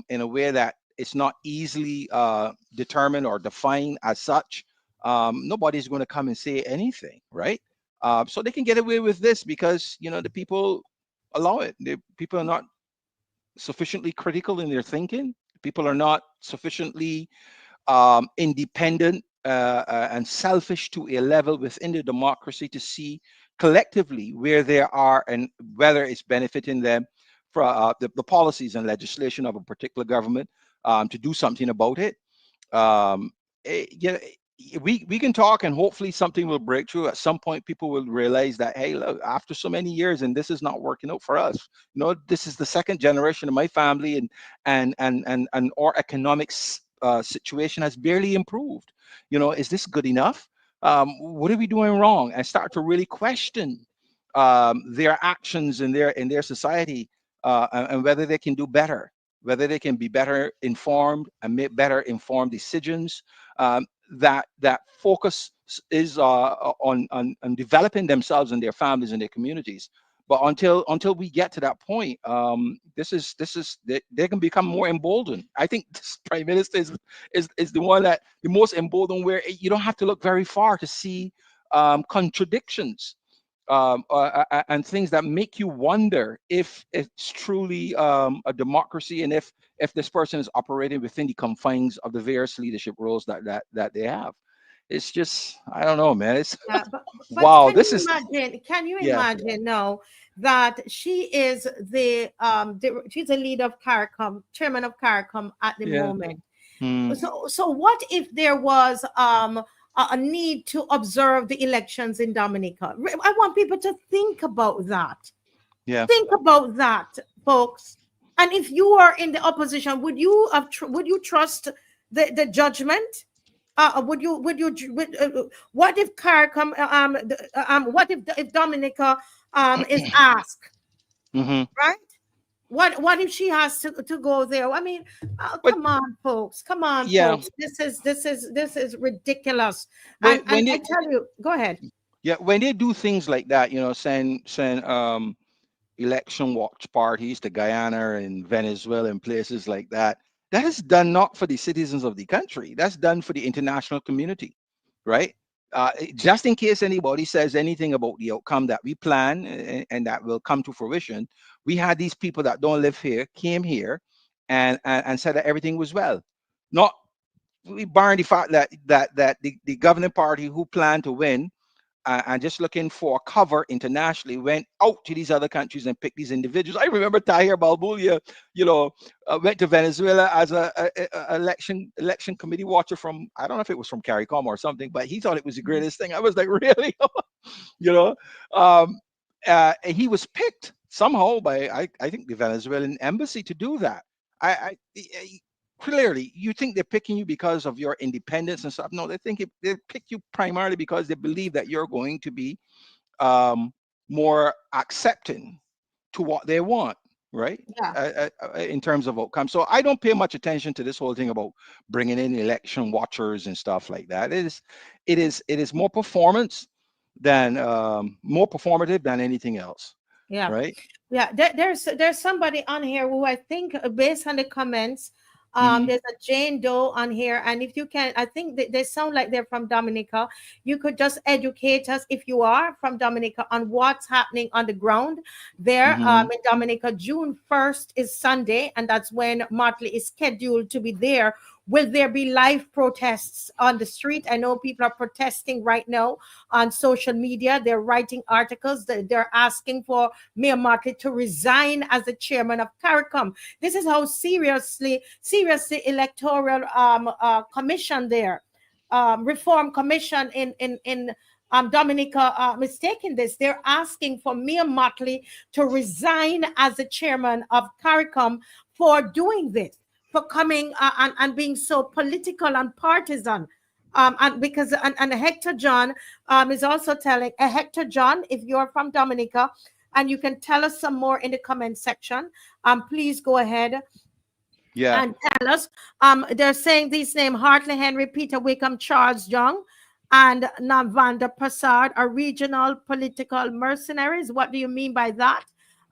in a way that it's not easily determined or defined as such. Nobody's going to come and say anything, right? So they can get away with this because the people allow it. The people are not sufficiently critical in their thinking. People are not sufficiently independent and selfish to a level within the democracy to see collectively where there are and whether it's benefiting them for the policies and legislation of a particular government, to do something about it. Yeah, we can talk and hopefully something will break through at some point. People will realize that, hey, look, after so many years and this is not working out for us. This is the second generation of my family, and our economics situation has barely improved. Is this good enough? What are we doing wrong? And start to really question their actions in their society, and whether they can do better, whether they can be better informed and make better informed decisions, that focus is on developing themselves and their families and their communities. But until we get to that point, they can become more emboldened. I think this prime minister is the one that the most emboldened, where you don't have to look very far to see contradictions, and things that make you wonder if it's truly a democracy, and if this person is operating within the confines of the various leadership roles that they have. It's just, I don't know, man. It's Yeah, but wow. This is can you yeah. imagine now that she is she's the leader of CARICOM, chairman of CARICOM at the Yeah. moment. Hmm. So what if there was a need to observe the elections in Dominica? I want people to think about that. Yeah. Think about that, folks. And if you are in the opposition, would you trust the judgment? What if CARICOM what if Dominica is asked, Hmm. right? What if she has to go there? I mean, But come on, folks. Come on, yeah, folks. This is ridiculous. when And when I they tell you, go ahead. yeah when they do things like that, send election watch parties to Guyana and Venezuela and places like that. That is done not for the citizens of the country. That's done for the international community, right? Just in case anybody says anything about the outcome that we plan, and that will come to fruition, we had these people that don't live here came here and said that everything was well. Not we barring the fact that the governing party who planned to win, and just looking for cover internationally, went out to these other countries and picked these individuals. I remember Tahir Balbulia, went to Venezuela as a election committee watcher from, I don't know if it was from CARICOM or something, but he thought it was the greatest thing. I was like, really? you know, um, and he was picked somehow by I think the Venezuelan embassy to do that. I clearly you think they're picking you because of your independence and stuff. No, they pick you primarily because they believe that you're going to be um, more accepting to what they want, right? Yeah, In terms of outcome. So I don't pay much attention to this whole thing about bringing in election watchers and stuff like that. It is more performance than more performative than anything else, yeah. right? Yeah, there's somebody on here who I think, based on the comments, Hmm. there's a Jane Doe on here, and if you can, I think they sound like they're from Dominica. You could just educate us, if you are from Dominica, on what's happening on the ground there Hmm. in Dominica. June 1st is Sunday, and that's when Motley is scheduled to be there. Will there be live protests on the street? I know people are protesting right now on social media. They're writing articles. They're asking for Mayor Motley to resign as the chairman of CARICOM. This is how seriously electoral commission there, reform commission in Dominica, mistaking this. They're asking for Mayor Motley to resign as the chairman of CARICOM for doing this, for coming and being so political and partisan. And because and Hector John is also telling Hector John, if you're from Dominica and you can tell us some more in the comment section, please go ahead Yeah. and tell us. They're saying these names: Hartley Henry, Peter Wickham, Charles Young, and Navanda Prasad are regional political mercenaries. What do you mean by that?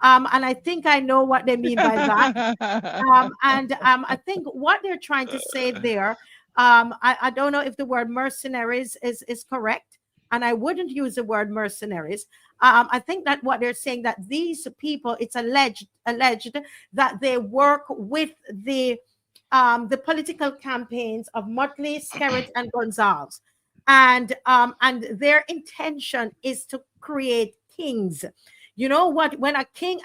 And I think I know what they mean by that. And I think what they're trying to say there, I don't know if the word mercenaries is correct, and I wouldn't use the word mercenaries. I think that what they're saying, that these people, it's alleged that they work with the the political campaigns of Motley, Skerritt, and Gonzalez, and their intention is to create kings. You know what? When a king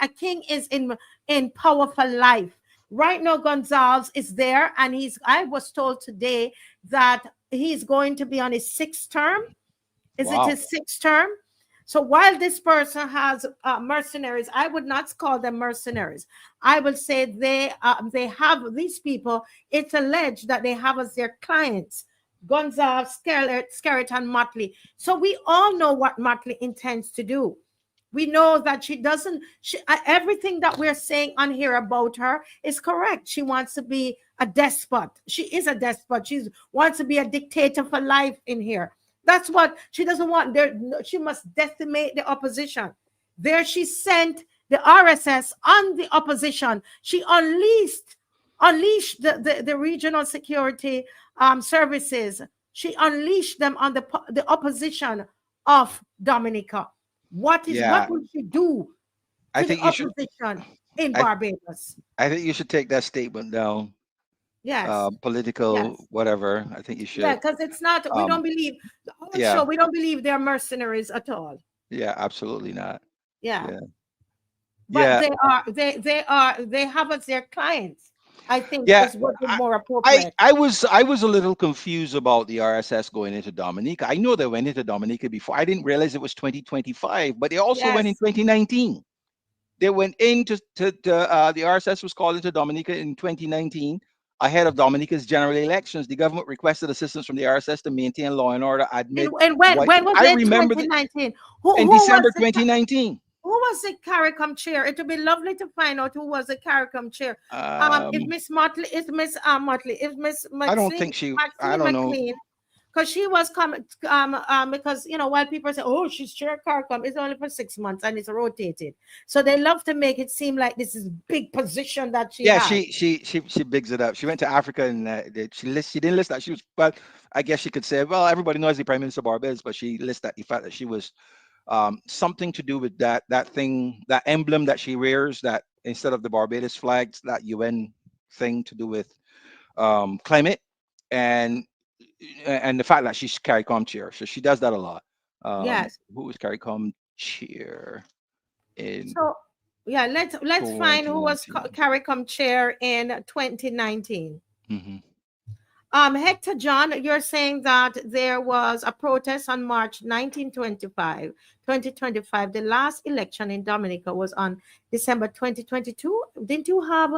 is in power for life. Right now, Gonzalez is there, and I was told today that he's going to be on his sixth term. Is it Wow. his sixth term? So while this person has mercenaries, I would not call them mercenaries. I would say they have these people. It's alleged that they have as their clients Gonzalez, Skerritt, and Motley. So we all know what Motley intends to do. We know that she doesn't. Everything that we're saying on here about her is correct. She wants to be a despot. She is a despot. She wants to be a dictator for life in here. That's what she doesn't want. There, she must decimate the opposition. There, she sent the RSS on the opposition. She unleashed the regional security services. She unleashed them on the opposition of Dominica. What Yeah, will she do I to the think you should. opposition in I Barbados? I think you should take that statement down. Yes, Political, yes, whatever. I think you yeah, should. because it's not. We don't Um, believe. Also, yeah, we don't believe they're mercenaries at all. yeah, absolutely not. Yeah, Yeah, but yeah, they have as their clients. I think yeah. is what is I, more I, appropriate. I was a little confused about the RSS going into Dominica. I know they went into Dominica before. I didn't realize it was 2025, but they also went in Yes, 2019. They went into the RSS was called into Dominica in 2019 ahead of Dominica's general elections. The government requested assistance from the RSS to maintain law and order amid and when was I it? remember 2019. in Who was December the 2019. who was the CARICOM chair? It would be lovely to find out who was the CARICOM chair. If Um, Miss Motley, if Miss Motley, if Miss I don't think she. I Maxine don't know. McLean, because she was coming, because while people say, oh, she's chair CARICOM, it's only for 6 months and it's rotated. So they love to make it seem like this is big position that she Yeah, has. she bigs it up. She went to Africa and she didn't list that she was. Well, I guess she could say, well, everybody knows the Prime Minister of Barbados, but she lists that the fact that she was something to do with that thing, that emblem that she wears, that instead of the Barbados flags, that UN thing to do with climate, and and the fact that she's CARICOM chair, so she does that a lot. Yes. Who was CARICOM chair in So yeah, let's find who was 2019? CARICOM chair in 2019. Hmm. Hector John, you're saying that there was a protest on March 1925, 2025. The last election in Dominica was on December 2022. Didn't you have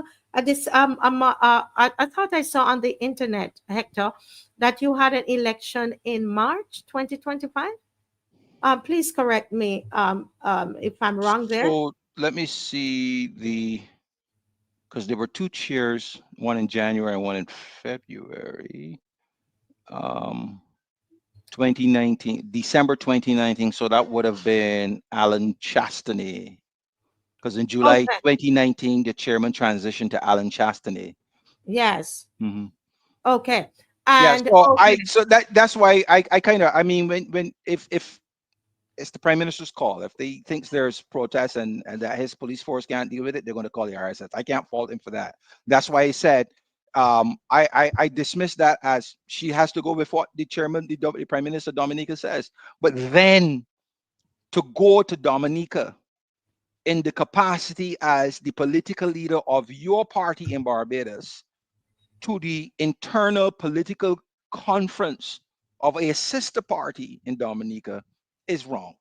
this? I thought I saw on the internet, Hector, that you had an election in March 2025. Please correct me if I'm wrong there. So let me see because there were two chairs, one in January and one in February. Um, 2019, December 2019. So that would have been Alan Chastany. Because in July Okay. 2019, the chairman transitioned to Alan Chastany. Yes. Hmm. Okay. Yeah. And So okay. that's why I kind of, I mean, when if it's the prime minister's call. If they thinks there's protests and that his police force can't deal with it, they're going to call the RSS. I can't fault him for that. That's why he said, I dismiss that as she has to go with what the chairman, the prime minister Dominica says. But then to go to Dominica in the capacity as the political leader of your party in Barbados to the internal political conference of a sister party in Dominica is wrong.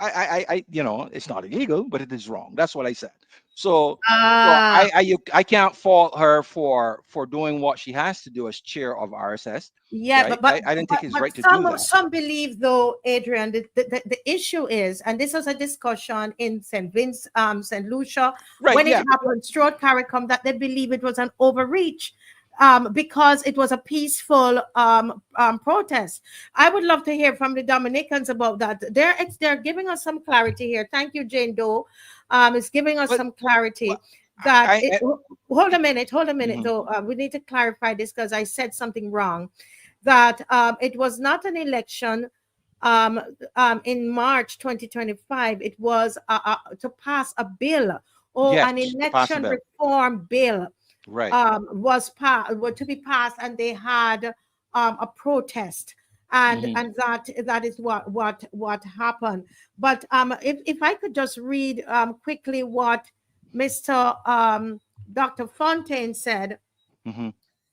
It's not illegal, but it is wrong. That's what I said. So, so Ah, I can't fault her for doing what she has to do as chair of RSS, yeah, right? I didn't but think it's but right to do that. some believe though, Adrian, the issue is, and this was a discussion in St. Lucia Right? when it Yeah. happened, Stroud CARICOM, that they believe it was an overreach. Because it was a peaceful protest. I would love to hear from the Dominicans about that. They're giving us some clarity here. Thank you, Jane Doe. It's giving us But, some but clarity that I hold a minute mhm. though. We need to clarify this because I said something wrong. That it was not an election um, in March 2025. It was to pass a bill or an Yes, to pass the election bill. reform bill. Right. was passed, were to be passed, and they had a protest, Hmm. and that is what happened. But if I could just read quickly what Mr. Dr. Fontaine said. Hmm.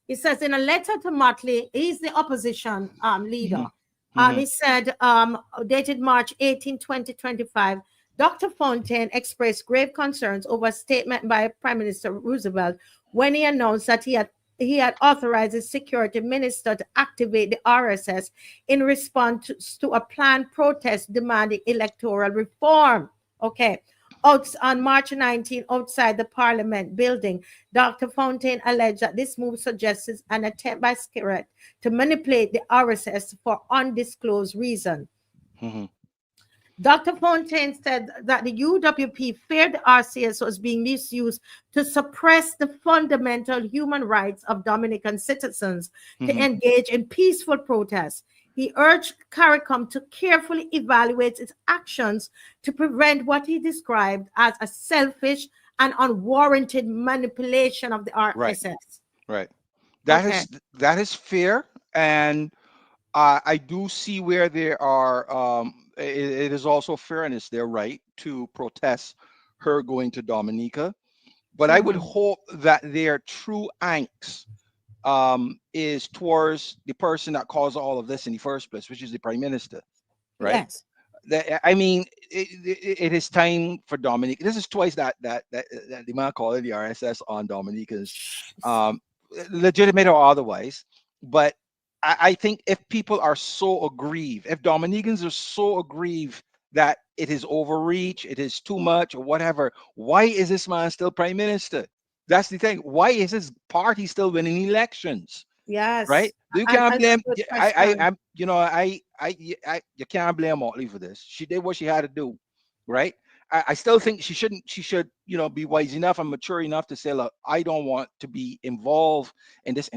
He says in a letter to Motley, he's the opposition leader. Hmm. Hmm. He said, dated March 18, 2025, Dr. Fontaine expressed grave concerns over a statement by Prime Minister Roosevelt when he announced that he had authorized the security minister to activate the RSS in response to a planned protest demanding electoral reform. Okay. Out on March 19, outside the Parliament building, Dr. Fontaine alleged that this move suggests an attempt by Skerrit to manipulate the RSS for undisclosed reason. Hmm. Dr. Fontaine said that the UWP feared the RCS was being misused to suppress the fundamental human rights of Dominican citizens to Hmm. engage in peaceful protests. He urged CARICOM to carefully evaluate its actions to prevent what he described as a selfish and unwarranted manipulation of the Right. RSS. Right. Okay. That is fair, and I do see where there are. It is also fairness. They're right to protest her going to Dominica, but I would Mhm. hope that their true angst is towards the person that caused all of this in the first place, which is the prime minister, right? Yes. I mean, it is time for Dominica. This is twice that the man called the RSS on Dominica's, um, legitimate or otherwise. But I think if people are so aggrieved, if Dominicans are so aggrieved that it is overreach, it is too much, or whatever, why is this man still prime minister? That's the thing. Why is his party still winning elections? Yes. Right? You And can't it's a blame. good I, question. I'm, you can't blame Motley for this. She did what she had to do, right? I still think she should, be wise enough and mature enough to say, look, I don't want to be involved in this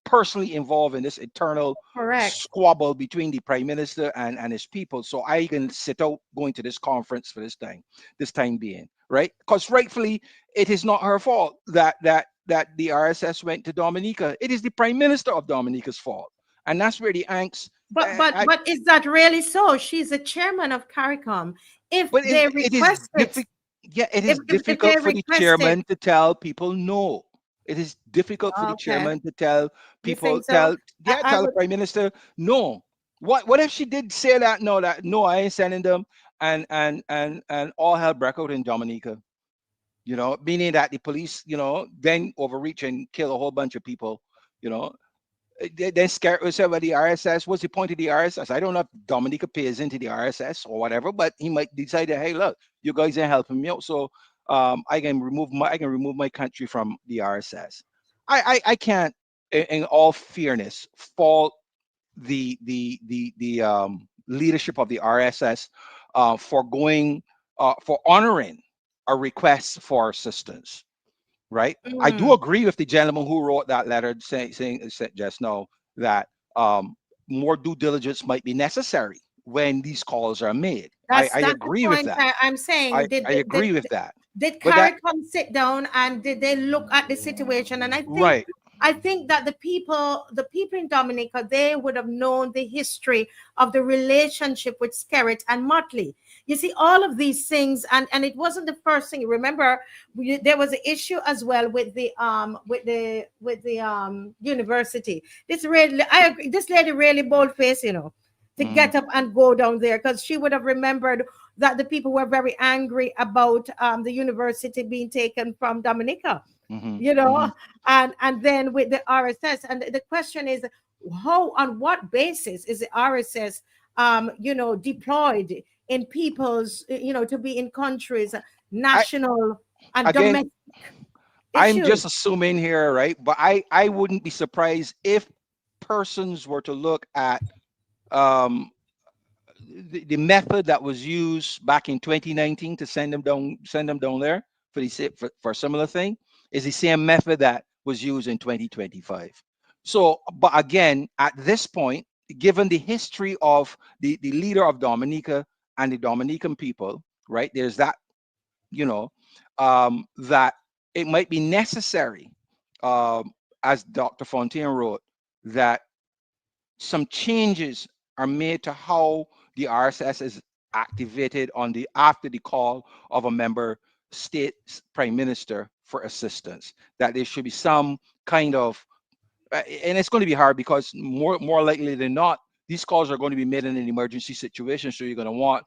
personally involved in this internal Correct. squabble between the prime minister and his people. So I can sit out going to this conference for this time being, right? Because rightfully, it is not her fault that the RSS went to Dominica. It is the prime minister of Dominica's fault, and that's where the angst. But Uh, but I, but is that really so? She's the chairman of CARICOM. If but they it is request it, difficult. Yeah, it if, is if they difficult for the request it, chairman to tell people no. It is difficult for the okay. chairman to tell You people think so? I tell the would. prime minister no. What if she did say that no, I ain't sending them, and all hell broke out in Dominica. Meaning that the police, then overreach and kill a whole bunch of people. You know, then scared was said, well, the RSS. What's the point of the RSS? I don't know if Dominica pays into the RSS or whatever, but he might decide that, hey, look, you guys ain't helping me out, so I can remove my country from the RSS. I can't, in all fairness, fault the leadership of the RSS for going for honoring a request for assistance, right? I do Mm, agree with the gentleman who wrote that letter saying said just now that more due diligence might be necessary when these calls are made. I that's the agree with point that. I'm saying. I agree with that. Did But that CARICOM sit down and did they look at the situation? And right. I think that the people in Dominica, they would have known the history of the relationship with Skerritt and Motley. You see, all of these things, and it wasn't the first thing. Remember, there was an issue as well with the university. This lady really bold face, to Hmm. get up and go down there, because she would have remembered that the people were very angry about the university being taken from Dominica, Hmm. you know, Hmm. and then with the RSS. And the question is, on what basis is the RSS, deployed in people's, to be in countries, I national and again, domestic I'm issues? just assuming here, right? But I wouldn't be surprised if persons were to look at um, the method that was used back in 2019 to send them down there for a similar thing is the same method that was used in 2025. So, but again, at this point, given the history of the leader of Dominica and the Dominican people, right? There's that, that it might be necessary um, as Dr. Fontaine wrote, that some changes are made to how the RSS is activated on the after the call of a member state prime minister for assistance. That there should be some kind of and it's going to be hard because more likely than not, these calls are going to be made in an emergency situation. So you're going to want,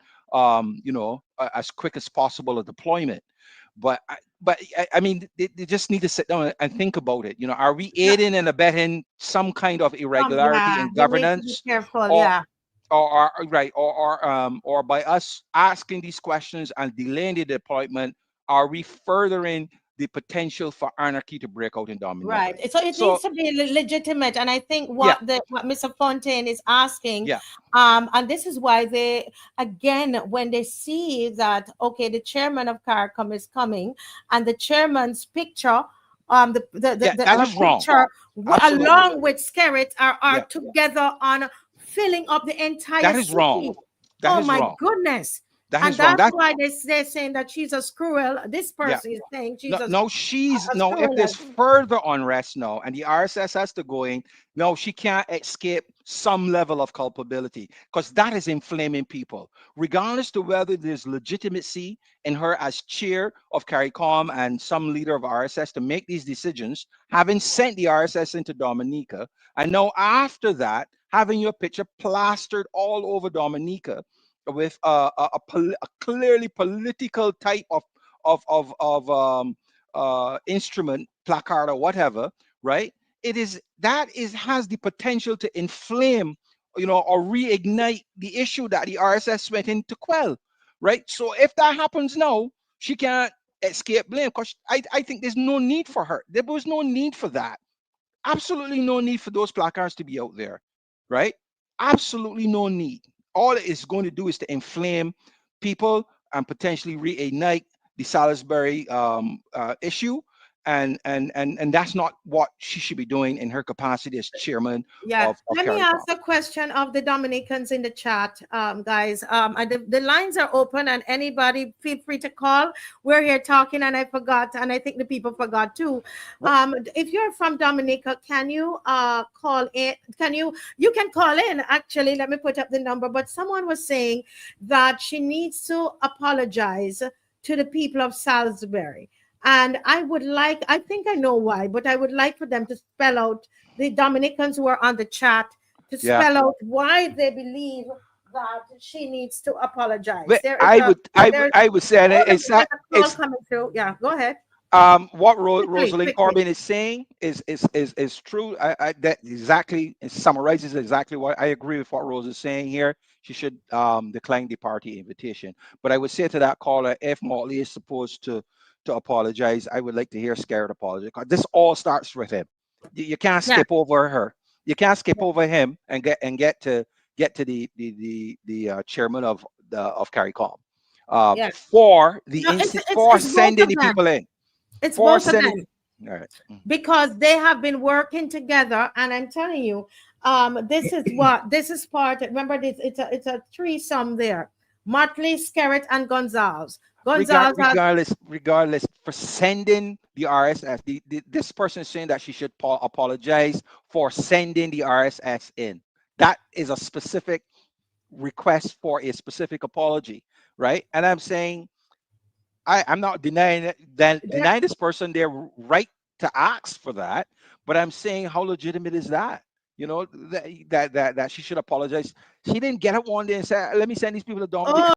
as quick as possible a deployment. But I mean, they just need to sit down and think about it. Are we Yeah, aiding and abetting some kind of irregularity yeah, in they need to be governance, careful. or Yeah, right, or by us asking these questions and delaying the deployment, are we furthering the potential for anarchy to break out in Dominica? right. So it So needs to be legitimate, and I think yeah, what Mr. Fontaine is asking, yeah, and this is why they again, when they see that okay, the chairman of CARICOM is coming, and the chairman's picture, yeah. the That is wrong. picture Absolutely. along with Skerrit are Yeah, together on filling up the entire that is wrong. city. That Oh is my wrong. goodness. That And is wrong. that's That why they're saying that Jesus cruel. This yeah. person is saying No, Jesus no, she's as no. If cruel there's as further unrest now, and the RSS has to go in, no, she can't escape some level of culpability because that is inflaming people, regardless to whether there's legitimacy in her as chair of CARICOM and some leader of RSS to make these decisions, having sent the RSS into Dominica, and now after that, having your picture plastered all over Dominica with a clearly political type of instrument, placard or whatever, right? That is has the potential to inflame, or reignite the issue that the RSS went in to quell, right? So if that happens now, she can't escape blame because I think there's no need for her. There was no need for that. Absolutely no need for those placards to be out there, right? Absolutely no need. All it is going to do is to inflame people and potentially reignite the Salisbury issue, and that's not what she should be doing in her capacity as chairman yeah. of Let me ask CARICOM. a question of the Dominicans in the chat, guys. The lines are open, and anybody feel free to call. We're here talking, and I forgot, and I think the people forgot too. If you're from Dominica, can you call in? You can call in? Actually, let me put up the number. But someone was saying that she needs to apologize to the people of Salisbury. And I would like, I think I know why, but I would like for them to spell out, the Dominicans who are on the chat, to Yeah, spell out why they believe that she needs to apologize. but I would say, and Hold on, it's there's not a call it's coming through. Yeah, go ahead. what Quickly, Rosalind quickly. Corbin is saying is true. That exactly it summarizes exactly what I agree with what Rose is saying here. She should decline the party invitation. But I would say to that caller, if Motley is supposed to apologize, I would like to hear Scared apologize. 'Cause this all starts with him. You can't Yeah, skip over her. You can't skip over him and get to the chairman of CARICOM yeah. for the No, instant for it's both sending of the them. people in It's for both of sending. them All right. because they have been working together, and I'm telling you, this is part. Remember, this it's a threesome there. Motley, Skerritt, and Gonzalez. Gonzalez has Regardless, for sending the RSS, this person is saying that she should apologize for sending the RSS in. That is a specific request for a specific apology, right? And I'm saying I'm not denying it, denying this person their right to ask for that, but I'm saying how legitimate is that? That she should apologize. She didn't get up one day and say, "Let me send these people to oh, Dominica."